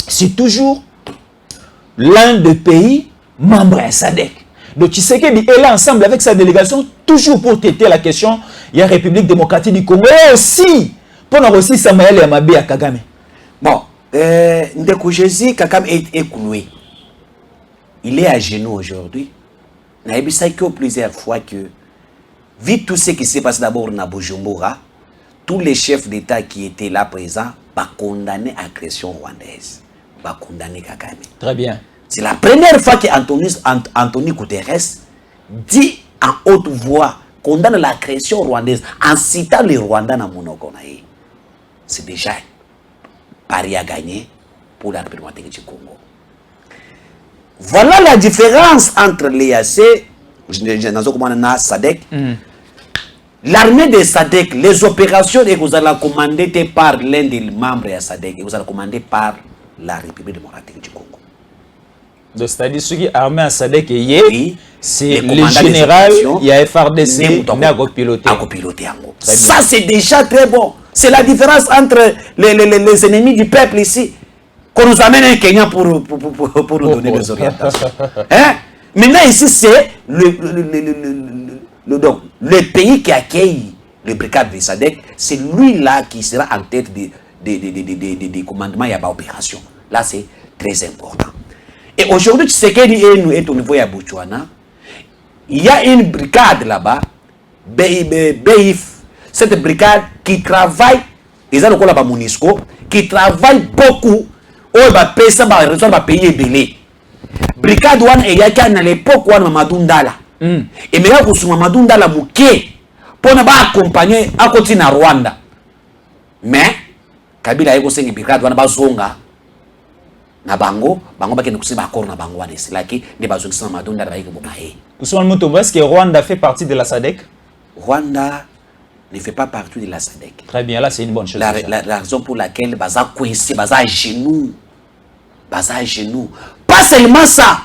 c'est toujours l'un des pays membres à SADC. Donc Tshisekedi est là ensemble avec sa délégation toujours pour traiter la question de la République démocratique du Congo et aussi pour nous aussi Samuel Yamabe à Kagame. Bon, Ndeko Jésus, Kagame est écroué. Il est à genoux aujourd'hui. Il a dit plusieurs fois que, vu tout ce qui s'est passé d'abord dans Bujumbura, tous les chefs d'État qui étaient là présents vont condamner l'agression rwandaise, vont condamner Kagame. Très bien. C'est la première fois qu'Anthony Guterres dit en haute voix, condamne l'agression rwandaise en citant les Rwandais dans Monogonaï. C'est déjà pari à gagner pour la République du Congo. Voilà la différence entre l'EAC, SADC, l'armée de SADC, les opérations que vous allez commander par l'un des membres de SADC, et vous allez commander par la République démocratique du Congo. C'est-à-dire ceux qui armés à SADC et c'est le général, il y a FRDC, mais à copiloter. Ça c'est déjà très bon. C'est la différence entre les ennemis du peuple ici. Qu'on nous amène un Kenya pour nous donner des orientations. Hein? Maintenant ici c'est le pays qui accueille le brigade de SADC, c'est lui là qui sera en tête des commandements et de l'opération. Là c'est très important. Et aujourd'hui, Tshisekedi est au niveau de Botswana. Il y a une brigade là-bas, BIF, cette brigade qui travaille, ils ont le MONUSCO, qui travaille beaucoup, où va payer belé. Brigade one et yaki à l'époque où Mamadou Ndala. Et mais là pour Mamadou Ndala mouké pour ne pas accompagner à côté de Rwanda. Mais Kabila yeko sengi brigade one bazonga. Na bango bakende kusiba accord na bango wana silaki ne bazongisa Mamadou Ndala bayiko bomae. Ousmane Mutombo, est-ce que Rwanda fait partie de la SADC? Rwanda ne fait pas partie de la SADC. Très bien, là c'est une bonne chose. La raison pour laquelle baza coincé, baza à genoux. Pas seulement ça.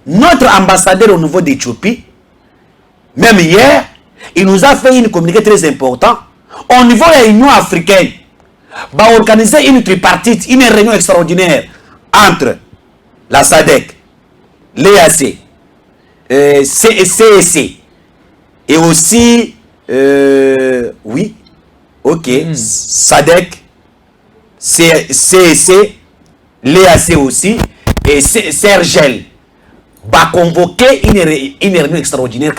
Notre ambassadeur au niveau d'Éthiopie, même hier, il nous a fait une communiqué très important au niveau de l'Union africaine, va organiser une tripartite, une réunion extraordinaire entre la SADC, l'EAC, CEC et aussi, oui, ok, SADC, CEC, l'EAC aussi, et CERGEL va convoquer une réunion extraordinaire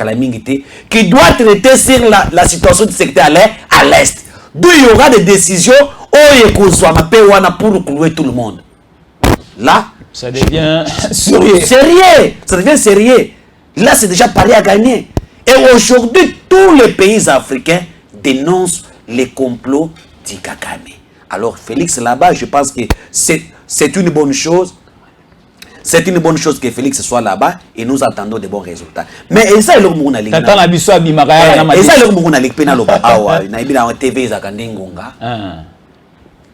qui doit traiter sur la situation du secteur à l'Est. D'où il y aura des décisions pour clouer tout le monde. Là, ça devient sérieux. Ça devient sérieux. Là, c'est déjà pari à gagner. Et aujourd'hui, tous les pays africains dénoncent les complots d'Ikakame. Alors, Félix, là-bas, je pense que c'est une bonne chose. C'est une bonne chose que Félix soit là-bas et nous attendons de bons résultats. Mais ça, c'est le monde à l'église.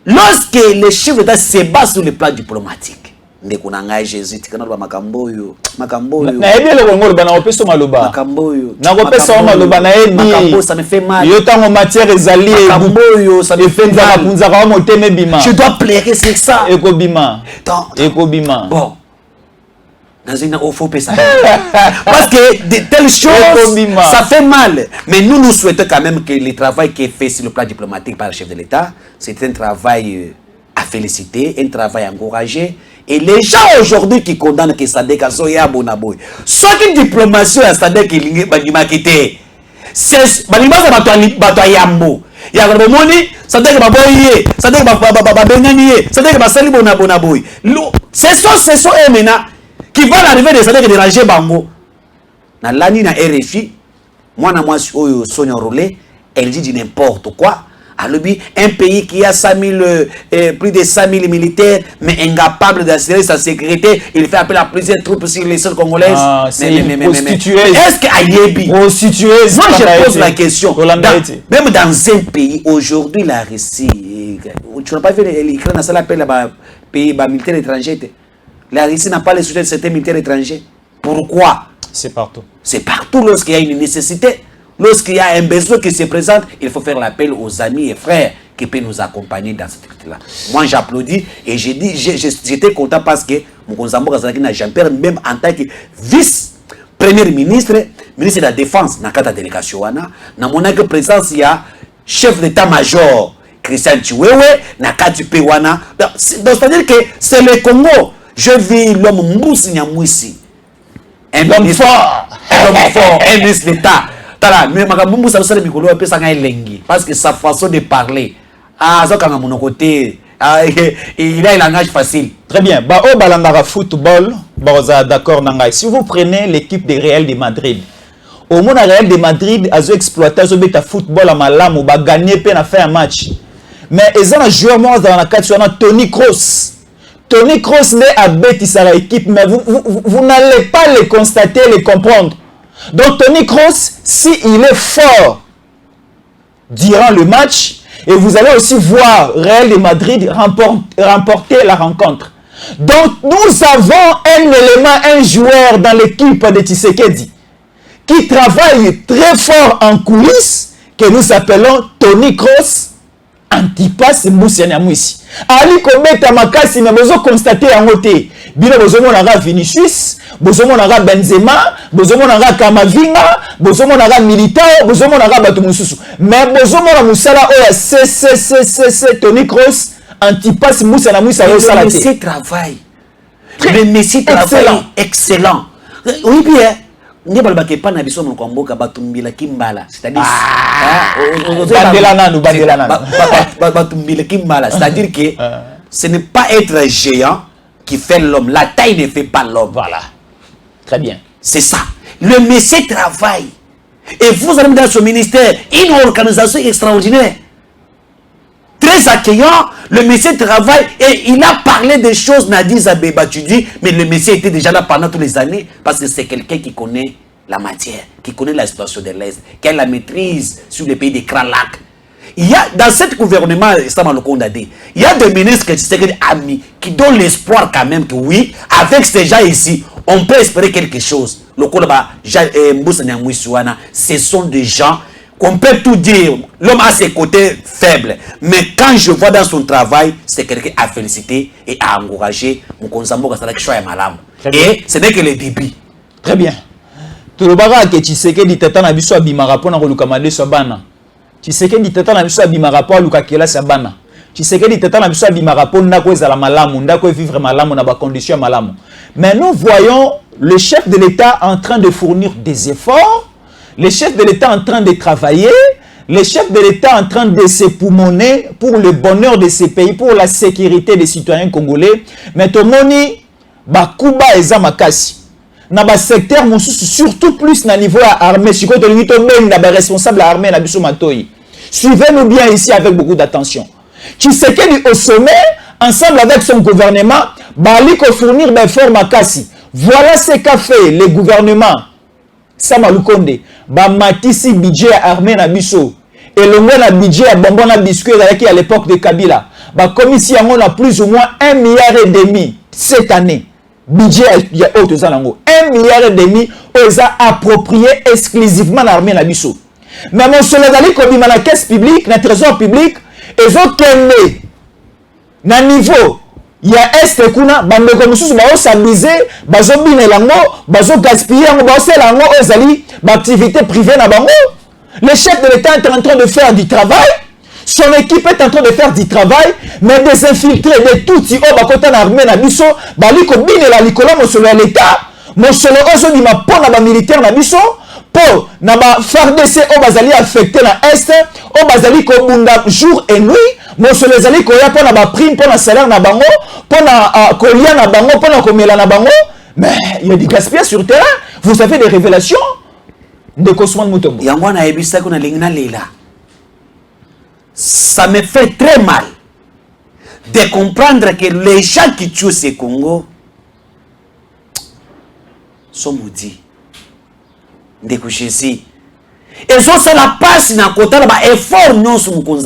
Lorsque les chefs d'État se battent sur le plan diplomatique, Jésus, Makamboyo, ça me fait mal. Je dois plairer sur ça. Bon. Dans une parce que de telles choses, ça fait mal. Mais nous souhaitons quand même que le travail qui est fait sur le plan diplomatique par le chef de l'État, c'est un travail à féliciter, un travail à encourager. Et les gens aujourd'hui qui condamnent que Sadek a soya bonaboy, ce qui diplomatie à Sadek il va quitter. C'est balibasa batoyambo. Il y a le moni, Sadek baboye, Sadek babenganiye, Sadek basali bonaboy. C'est ça maintenant qui va l'arrivée de Sadek déranger bango. Na lani na RFI, moi na moi Sonia Rolé, elle dit n'importe quoi. Alors, un pays qui a 5 000, plus de 5 000 militaires, mais incapable d'assurer sa sécurité, il fait appel à plusieurs troupes sur les sols congolaises. Ah, c'est prostituées. Est-ce qu'Ayebi, moi je pose la question, même dans un pays, aujourd'hui la Russie, tu n'as pas vu l'Ukraine, ça l'appelle pays militaire étranger. La Russie n'a pas le soutien de certains militaires étrangers. Pourquoi? C'est partout. C'est partout lorsqu'il y a une nécessité. Lorsqu'il y a un besoin qui se présente, il faut faire l'appel aux amis et frères qui peuvent nous accompagner dans cette activité-là. Moi, j'applaudis et j'ai dit, j'étais content parce que Mokonzambo Kazalaki n'a jamais, même en tant que vice-premier ministre, ministre de la Défense, dans la délégation, dans mon présence, il y a chef d'état-major, Christian Chiwewe, dans le Péwana. Donc, c'est-à-dire que c'est le Congo. Je vis l'homme Moussa Nyamouissi. Un homme fort, un ministre d'État. Parce que sa façon de parler, il a un langage facile. Très bien. Au Balandara football, d'accord. Si vous prenez l'équipe de Real de Madrid, au moins Real de Madrid a exploité le football à Malam, ou gagné peine à faire un match. Mais ils ont un joueur dans la catégorie Toni Kroos. Toni Kroos n'est à bêtise à l'équipe, mais vous n'allez pas les constater, les comprendre. Donc Toni Kroos, s'il est fort durant le match, et vous allez aussi voir Real de Madrid remporter la rencontre. Donc nous avons un élément, un joueur dans l'équipe de Tshisekedi qui travaille très fort en coulisses, que nous appelons Toni Kroos, Antipas Moussa Nyamouissi. Ali Kobeta Makasi, mais vous constatez en côté. Bino bozomona Vinicius, bozomona Benzema, bozomona Kamavinga, bozomona Militao, bozomona Bato Mususu. Mais bozomona Moussala oya c'est Toni Kroos, Antipas Moussa Nyamouissi le Messi travail. Le Messi travail excellent. Oui bien. C'est-à-dire que ce n'est pas être géant qui fait l'homme. La taille ne fait pas l'homme. Voilà. Très bien. C'est ça. Le Messie travaille. Et vous avez dans ce ministère une organisation extraordinaire. Très accueillant. Le Messie travaille et il a parlé des choses, Nadi Abeba, tu dis, mais le Messie était déjà là pendant toutes les années parce que c'est quelqu'un qui connaît la matière, qui connaît la situation de l'Est, qui a la maîtrise sur les pays des Grands Lacs. Il y a, dans ce gouvernement, il y a des ministres qui donnent l'espoir quand même que oui, avec ces gens ici, on peut espérer quelque chose. Ce sont des gens qu'on peut tout dire, l'homme a ses côtés faibles, mais quand je vois dans son travail, c'est quelqu'un à féliciter et à encourager. Et ce n'est que le début. Très bien. Tout le bagage que tu sais que dit tata na biso abimara pona ko lukamade sabana. Tu sais que dit tata na biso abimara po lukakela sabana. Tu sais que dit tata na biso abimara pona ko ezala malamu, ndako vivre malamu na ba conditions malamu. Mais nous voyons le chef de l'État en train de fournir des efforts. Le chef de l'État en train de travailler, le chef de l'État en train de s'époumoner pour le bonheur de ces pays, pour la sécurité des citoyens congolais. Mais tomoni, bakuba eza makasi. Na ba secteur mosusu surtout plus na niveau armée, si ko to lito ben na ba responsable armée na biso matoi. Suivez-nous bien ici avec beaucoup d'attention. Tshisekedi au sommet, ensemble avec son gouvernement, bali ko fournir des efforts makasi. Voilà ce qu'a fait le gouvernement Sama Lukonde, ba matisi budget armé na biso et le moins la budget bonbon na biscuit à l'époque de Kabila. Ba commission on a plus ou moins 1,5 milliard cette année. Budget il y a autre ça lango 1,5 milliard aux a approprié exclusivement l'armée na biso. Mais mon soldat ko bima la caisse publique, na trésor public et autres kende na niveau il y a est kuna bande comme sous ba osabiliser bazo bine lango bazo gaspiller ngo ba osela ngo ozali ba activité privée na bango. Le chef de l'État est en train de faire du travail, son équipe est en train de faire du travail, mais des infiltrés de tout ti o ba kota na armée na biso bali ko bine la likolo mo solo l'État mo solo ozo bima pona ba militaire na biso po na ba FARDC o bazali affecté na est o bazali ko bunda jour et nuit. Mon solo ezali ko ya pona ba prime pona salaire na bango pona kolia na bango pona komela na bango. Mais il y a du gaspillage sur terrain. Vous avez des révélations de Kosman Mutombo. Yangwana ebisa kuna lingna lela. Ça me fait très mal de comprendre que les gens qui tuent ce Congo sont maudits. Ndeko Jésus. Et ça, c'est la passe dans le côté là, effort non sur mon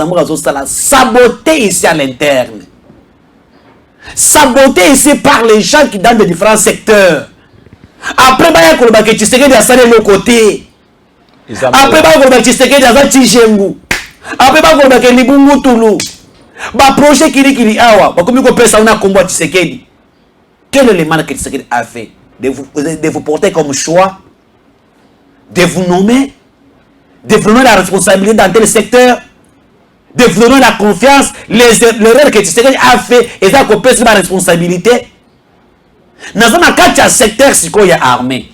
saboter ici à l'interne. Saboter ici par les gens qui dans de différents secteurs. Après, il y a qui s'est de l'autre côté. Après, il y a qui s'est de Tijengu. Après, il y a qui Libungu Toulou. Bah, projet qui dit awa. Bah, comme il peut ça, on a combat Tshisekedi. Quel élément que Tshisekedi a fait de vous porter comme choix, de vous nommer, de vous donner la responsabilité dans tel secteur, de vous donner la confiance, l'erreur que Tshisekedi a fait, et ça qu'on peut se la responsabilité. Dans un secteur, c'est quoi il y a armé.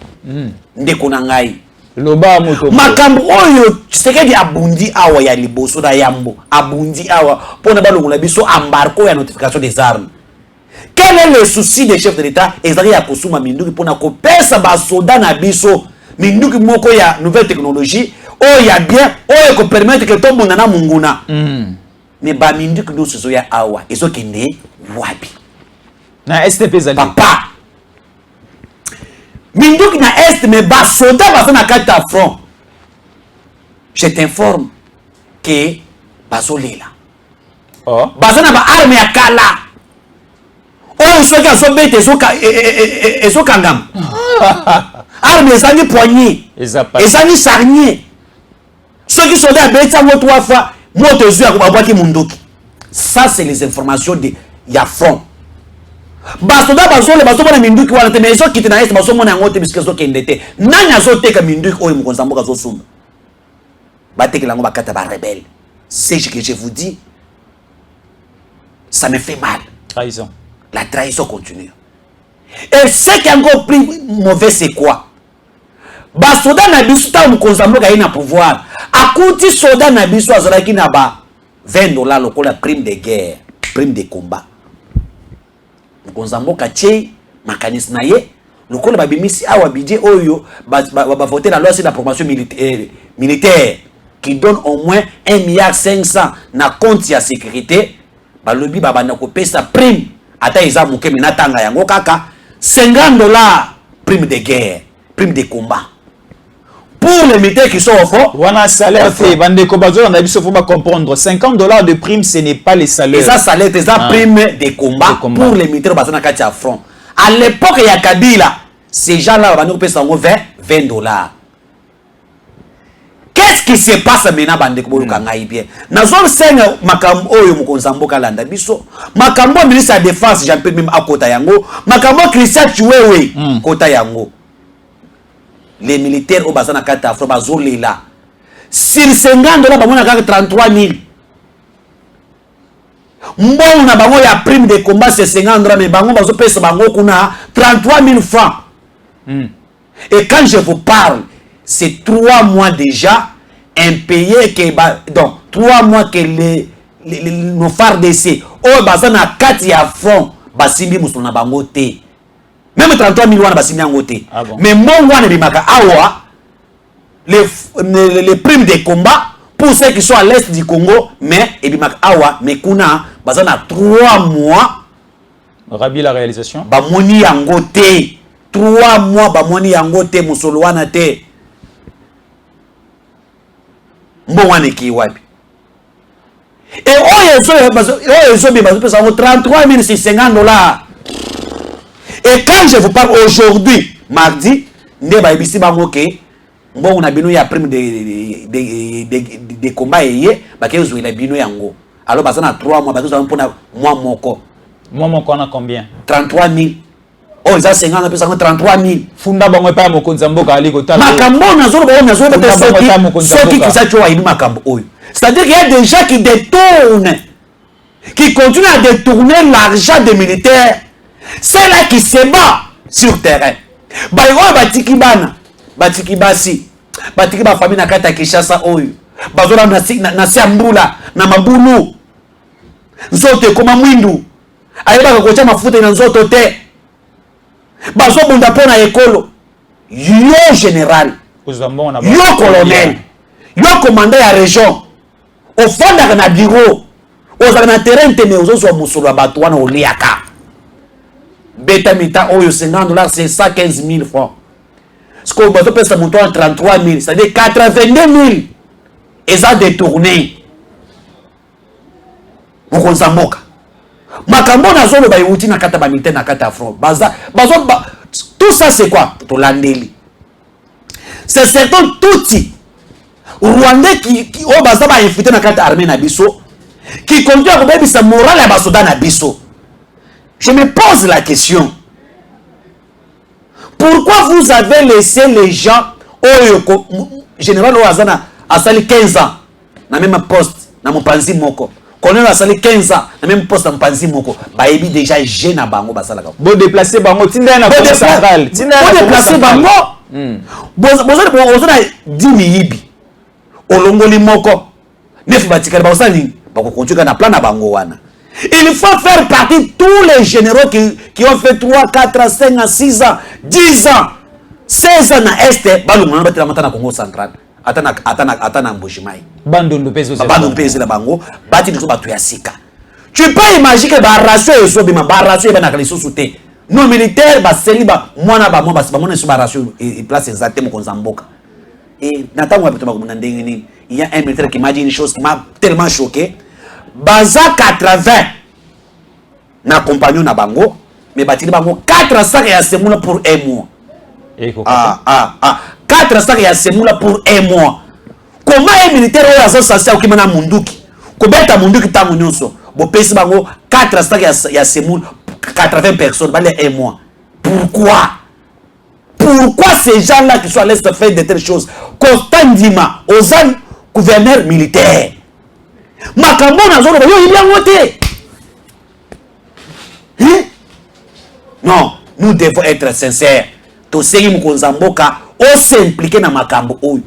Ndekonangai. Loba moto. Makambo oyo Tshisekedi abundi awa ya liboso da yambo. Abundi awa. Pour ne pas le biso embarco ya notification des armes. Quel est le souci des chefs de l'État? Ezali ya kosuma minduki pour na kopesa ba soda na biso. Minduki moko ya nouvelle technologie. Oh ya bien. Oh ya ko permettre que tout monde na munguna. Mais ba minduki do sozo ya awa. Ezo kende wapi. Na STP zali. Papa. Minduki na est mais ba soda ba na kata front. Je t'informe que bazolela. Oh. Bazana ba arme ya kala. Oh soki azobete ezo kangam. Arme ezali poignée. Ezali sarnier. Ceux qui sont là beta mo 3 fois moto zu ya kubabwaki munduki. Ça c'est les informations de ya front. Basoda bazole bazomona minduki wana te mais ezo kite na est bazomona ngote biske zo kendete. Nani azoteka minduki oyo mukonza mboka zo sumba. Bateke lango bakata ba rebelle. C'est ce que je vous dis. Ça me fait mal. Trahison. La trahison continue. Et ce qui est encore plus mauvais, c'est quoi? Basoda na biso ta mukonza mboka ina pouvoir. Akuti soda na biso azalaki na ba $20 lokola prime de guerre, prime de combat. Mukonza mboka tche makanisi na ye lokola babimisi awa budget oyo ba voter la loi sur la promotion militaire qui donne au moins 1,5 milliard na compte ya sécurité. Balobi babana ko pesa prime ata eza muke menatanga yango kaka $50 prime de guerre, prime de combat. Pour les militaires qui sont au front, on a salaire fait. Bandeko bazo on a dû se faire comprendre. $50 de prime, ce n'est pas les salaires. Et ça salaire, c'est ça prime de combat pour les militaires bazo na kati ya front. À l'époque il y a Kabila, ces gens-là on a payé $20. Quel qu'est-ce qui se passe maintenant bandeko boyo kangai bien nazol senga makambo oyo mukonzamboka landa biso makambo ministre de défense Jean-Pierre même akota yango makambo Christian Chiwewe kota yango les militaires au bazana kata afro bazolela sur 50 dollars bamona kaka 33 000 mbongo na bango ya prime de combat c'est 50 dollars mais bango bazo pesa bango kuna 33 000 francs. Et quand je vous parle, c'est 3 mois déjà impayés que donc 3 mois que nos phares d'essai oh bazana 4 ya front basimbi musona bango te. Même 33 000 wana basimbi yango te. Mais mon wana bimaka awa les primes de combat pour ceux qui sont à l'est du Congo mais ebimaka awa mais kuna bazana 3 mois Rabi la réalisation bamoni yango te 3 mois bamoni yango te musolo wana te mbongwane ki wapi et oyo bazo pesa 33 650 $. Et quand je vous parle aujourd'hui mardi nde bayebisi bango ke mbongo na bino ya prime de combat eye bakezo ila bino yango alors bazana 3 mois bakezo mpona mois moko on a combien 33 000. Oh, ça 50 pesa 33 000. Funda bango pa mokonzamboka ali kotala. Makambo nazolo ba nazo ba soki qui ça tu vois makambo oyo. C'est-à-dire qu'il y a des gens qui détournent qui continuent à détourner l'argent des militaires. C'est là qui se bat sur terrain. Bayo batiki bana, batiki basi, batiki ba famille na kata Kinshasa oyo. Bazola na Siambula na Mabulu. Nzoto koma mwindu. Ayeba kocha mafuta na nzoto te. Bazo bunda pona ekolo. Yo général. Yo colonel. Yo commandant ya région. Au fond na bureau. Ozaka na terrain te mais ozozo musolo bato wana oliaka. Beta mita oyo 50 $, c'est 115 000 francs. Ce qu'on bato pesa monto 33 000, c'est-à-dire 82 000. Et ça détourné. Mokonzamboka. Makambo na zolo ba yuti na kata ba militaire na kata front. Tout ça c'est quoi? To landeli. C'est certain touti. Rwandais qui o baza ba infiltré na kata armée na biso qui continue à rebelle sa morale à basoda na biso. Je me pose la question. Pourquoi vous avez laissé les gens général Oazana a sali 15 ans na même poste na mopanzi moko. Colonel a sali 15 ans na même poste na mopanzi moko. Ba ebi déjà jeune na bango basala ka. Bo déplacer bango tinda na poste central. Tinda na déplacer bango. Bozana 10 miyibi. Olongoli moko. Neuf batikali ba osali bako continuer na plan na bango wana. Il faut faire partie de tous les généraux qui ont fait 3, 4, 5, 6 ans, 10 ans, 16 ans na Est, balungu na batela matana Congo central. Atana Mbushimai. Bandondo peso. Bandondo peso la bango, bati de batu ya sika. Tu peux imaginer que ba ratio eso bima ba ratio ba na kaliso souté. Non militaire ba seli ba mwana ba mwana ba mwana so ba ratio et place exactement konzamboka. Et natango ba to ba ndengeni, il y a un militaire qui m'a dit une chose qui m'a tellement choqué. Baza 80 na compagnon na bango mais batili bango 400 ya semula pour un mois. 400 ya semula pour un mois. Comment un militaire oyo azo sasa okimana munduki ko beta munduki tango nyonso bo pesi bango 400 ya semula 80 personnes balé un mois. Pourquoi ces gens-là qui sont à l'est faire de telles choses? Constant Ndima Ozan gouverneur militaire. Makambo na zolo yo il y a voté. Non, nous devons être sincères. To segi mukonzamboka o s'impliquer na makambo oyo.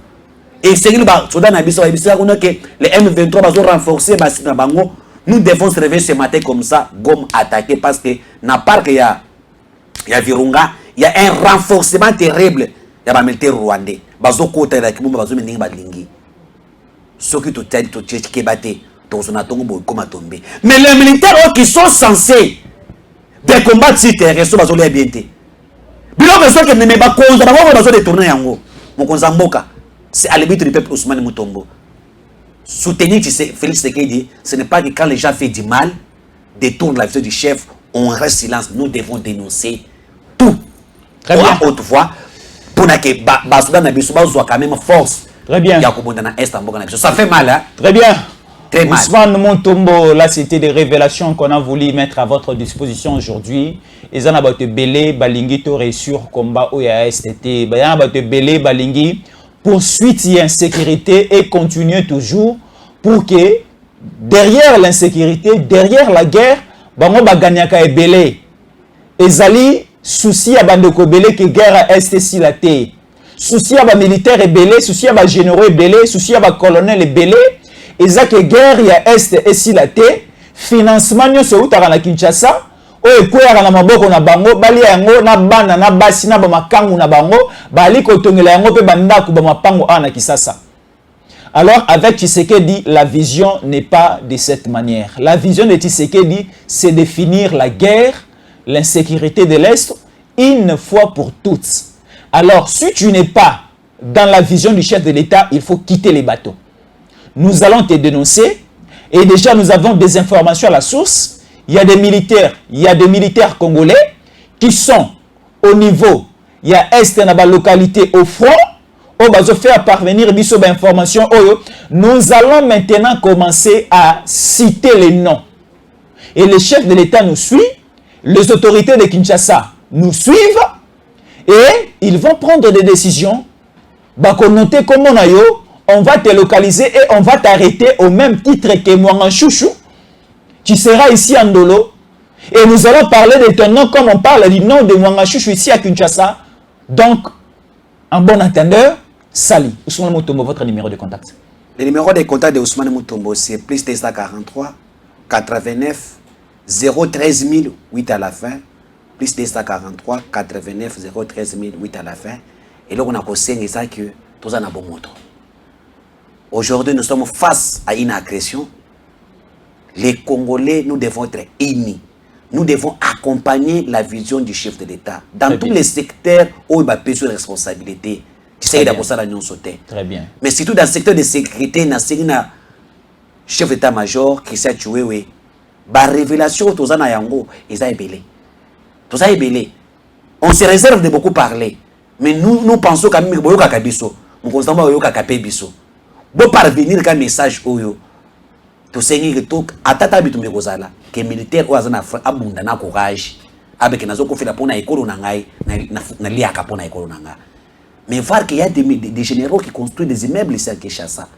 Et segi ba soda na biso ba biso ko que les M23 bazo renforcer basi na bango. Nous devons se réveiller ce matin comme ça, gomme attaquer parce que na parc il y a Virunga, il y a un renforcement terrible. Il y a ba militaire rwandais. Bazo kota la kimumba bazo meninga balingi. Ceux qui mais les militaires qui sont censés de combattre ces terres sont bien été. C'est à l'arbitre du peuple Ousmane Mutombo. Soutenir Félix Tshisekedi, ce n'est pas que quand les gens font du mal, détournent la vie du chef, on reste silence. Nous devons dénoncer tout. Très bien. Haute voix pour que Basoudan Nabiso soit quand même force. Très bien. Ça fait mal, hein? Très bien. Très mal. Ousmane Montombo, là c'était des révélations qu'on a voulu mettre à votre disposition aujourd'hui. Et ça n'a pas été belé, balingi to sur combat OYA STT. Bayana ba te belé, balingi poursuite et insécurité et continuer toujours pour que derrière l'insécurité, derrière la guerre, bango ba gagnaka e belé. Ezali souci à bandeko belé que guerre est si la té. Souci à ba militaire e belé, souci à ba généraux e belé, souci à ba colonel e belé. Et ça que guerre ya est et si la té financement nyo so utaka na Kinshasa o ekwera na maboko na bango bali yango na bana na basi na ba makangu na bango bali ko tongela yango pe banda ku ba mapango ana Kisasa. Alors avec Tshisekedi la vision n'est pas de cette manière. La vision de Tshisekedi c'est de finir la guerre, l'insécurité de l'Est une fois pour toutes. Alors si tu n'es pas dans la vision du chef de l'État, il faut quitter les bateaux. Nous allons te dénoncer et déjà nous avons des informations à la source. Il y a des militaires congolais qui sont au niveau, il y a est dans la localité au front, on va faire parvenir des informations. Nous allons maintenant commencer à citer les noms. Et le chef de l'État nous suit, les autorités de Kinshasa nous suivent et ils vont prendre des décisions. Bakonote comme on a yo, on va te localiser et on va t'arrêter au même titre que Mwanga Chouchou. Tu seras ici en Ndolo. Et nous allons parler de ton nom comme on parle du nom de Mwanga Chouchou ici à Kinshasa. Donc, en bon entendeur, Sali. Ousmane Mutombo, votre numéro de contact. Le numéro de contact de Ousmane Mutombo, c'est plus 243 89 013 008 à la fin. Plus 243 89 013 008 à la fin. Et là, on a conseillé ça que tout ça n'a pas bon moto. Aujourd'hui, nous sommes face à une agression. Les Congolais, nous devons être unis. Nous devons accompagner la vision du chef de l'État. Dans tous les secteurs où il y a besoin de responsabilité. Très bien. Mais surtout dans le secteur de sécurité, dans le chef d'état-major, Christian Tchouéwe, la révélation de Tozana Yango, ils ont ébélé. On se réserve de beaucoup parler. Mais nous pensons quand même que nous avons bon parvenir un message oyo to sengi que to atata bitumbe kozala que militaire oazana abunda na courage avec nazo ko fela pona ekolo na ngai na liaka pona ekolo na nga. Mais voir qu'il y a des généraux qui construisent des immeubles ici à Kinshasa,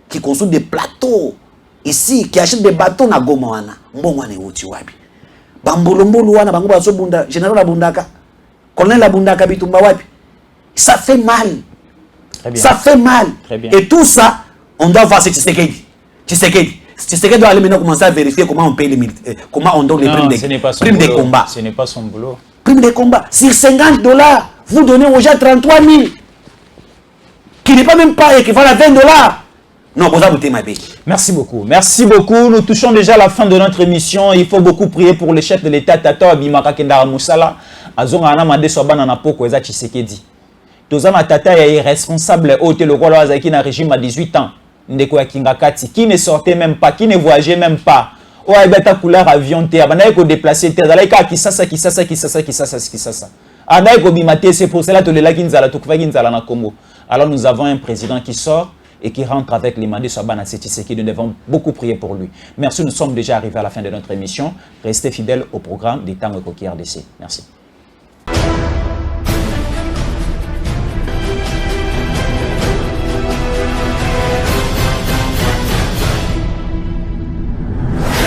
qui construisent des plateaux ici, qui achètent des bateaux na Goma wana mbongo wana uti wapi bambolombolo wana bango bazo bunda général abundaka colonel abundaka bitumba wapi. Ça fait mal. Ça fait mal. Et tout ça, on doit voir ce Tshisekedi. Tshisekedi doit aller maintenant commencer à vérifier comment on paye les militaires, comment on donne les primes de combat. Ce n'est pas son boulot. Primes de combat. Sur $50, vous donnez aux gens 33 000. Qui n'est pas même pas équivalent à $20. Non, vous avez ma bille. Merci beaucoup. Merci beaucoup. Nous touchons déjà à la fin de notre émission. Il faut beaucoup prier pour le chef de l'État, Tata Abimaka Kendara Moussala. Azonga Anamade Sobana Napoko Eza Tshisekedi. Tozama Tata est responsable au le roi Azaki na régime à 18 ans. Ndeko ya Kingakati qui ne sortait même pas, qui ne voyageait même pas. Oh ebeta couleur avion te abana ko déplacer te zalaika Kisasa. Anaï ko bimate c'est pour cela to le lakinzala to kuvakinzala na Congo. Alors nous avons un président qui sort et qui rentre avec les mandats Sabana Tshisekedi. Nous devons beaucoup prier pour lui. Merci, nous sommes déjà arrivés à la fin de notre émission. Restez fidèles au programme des Tango Koki RDC. Merci.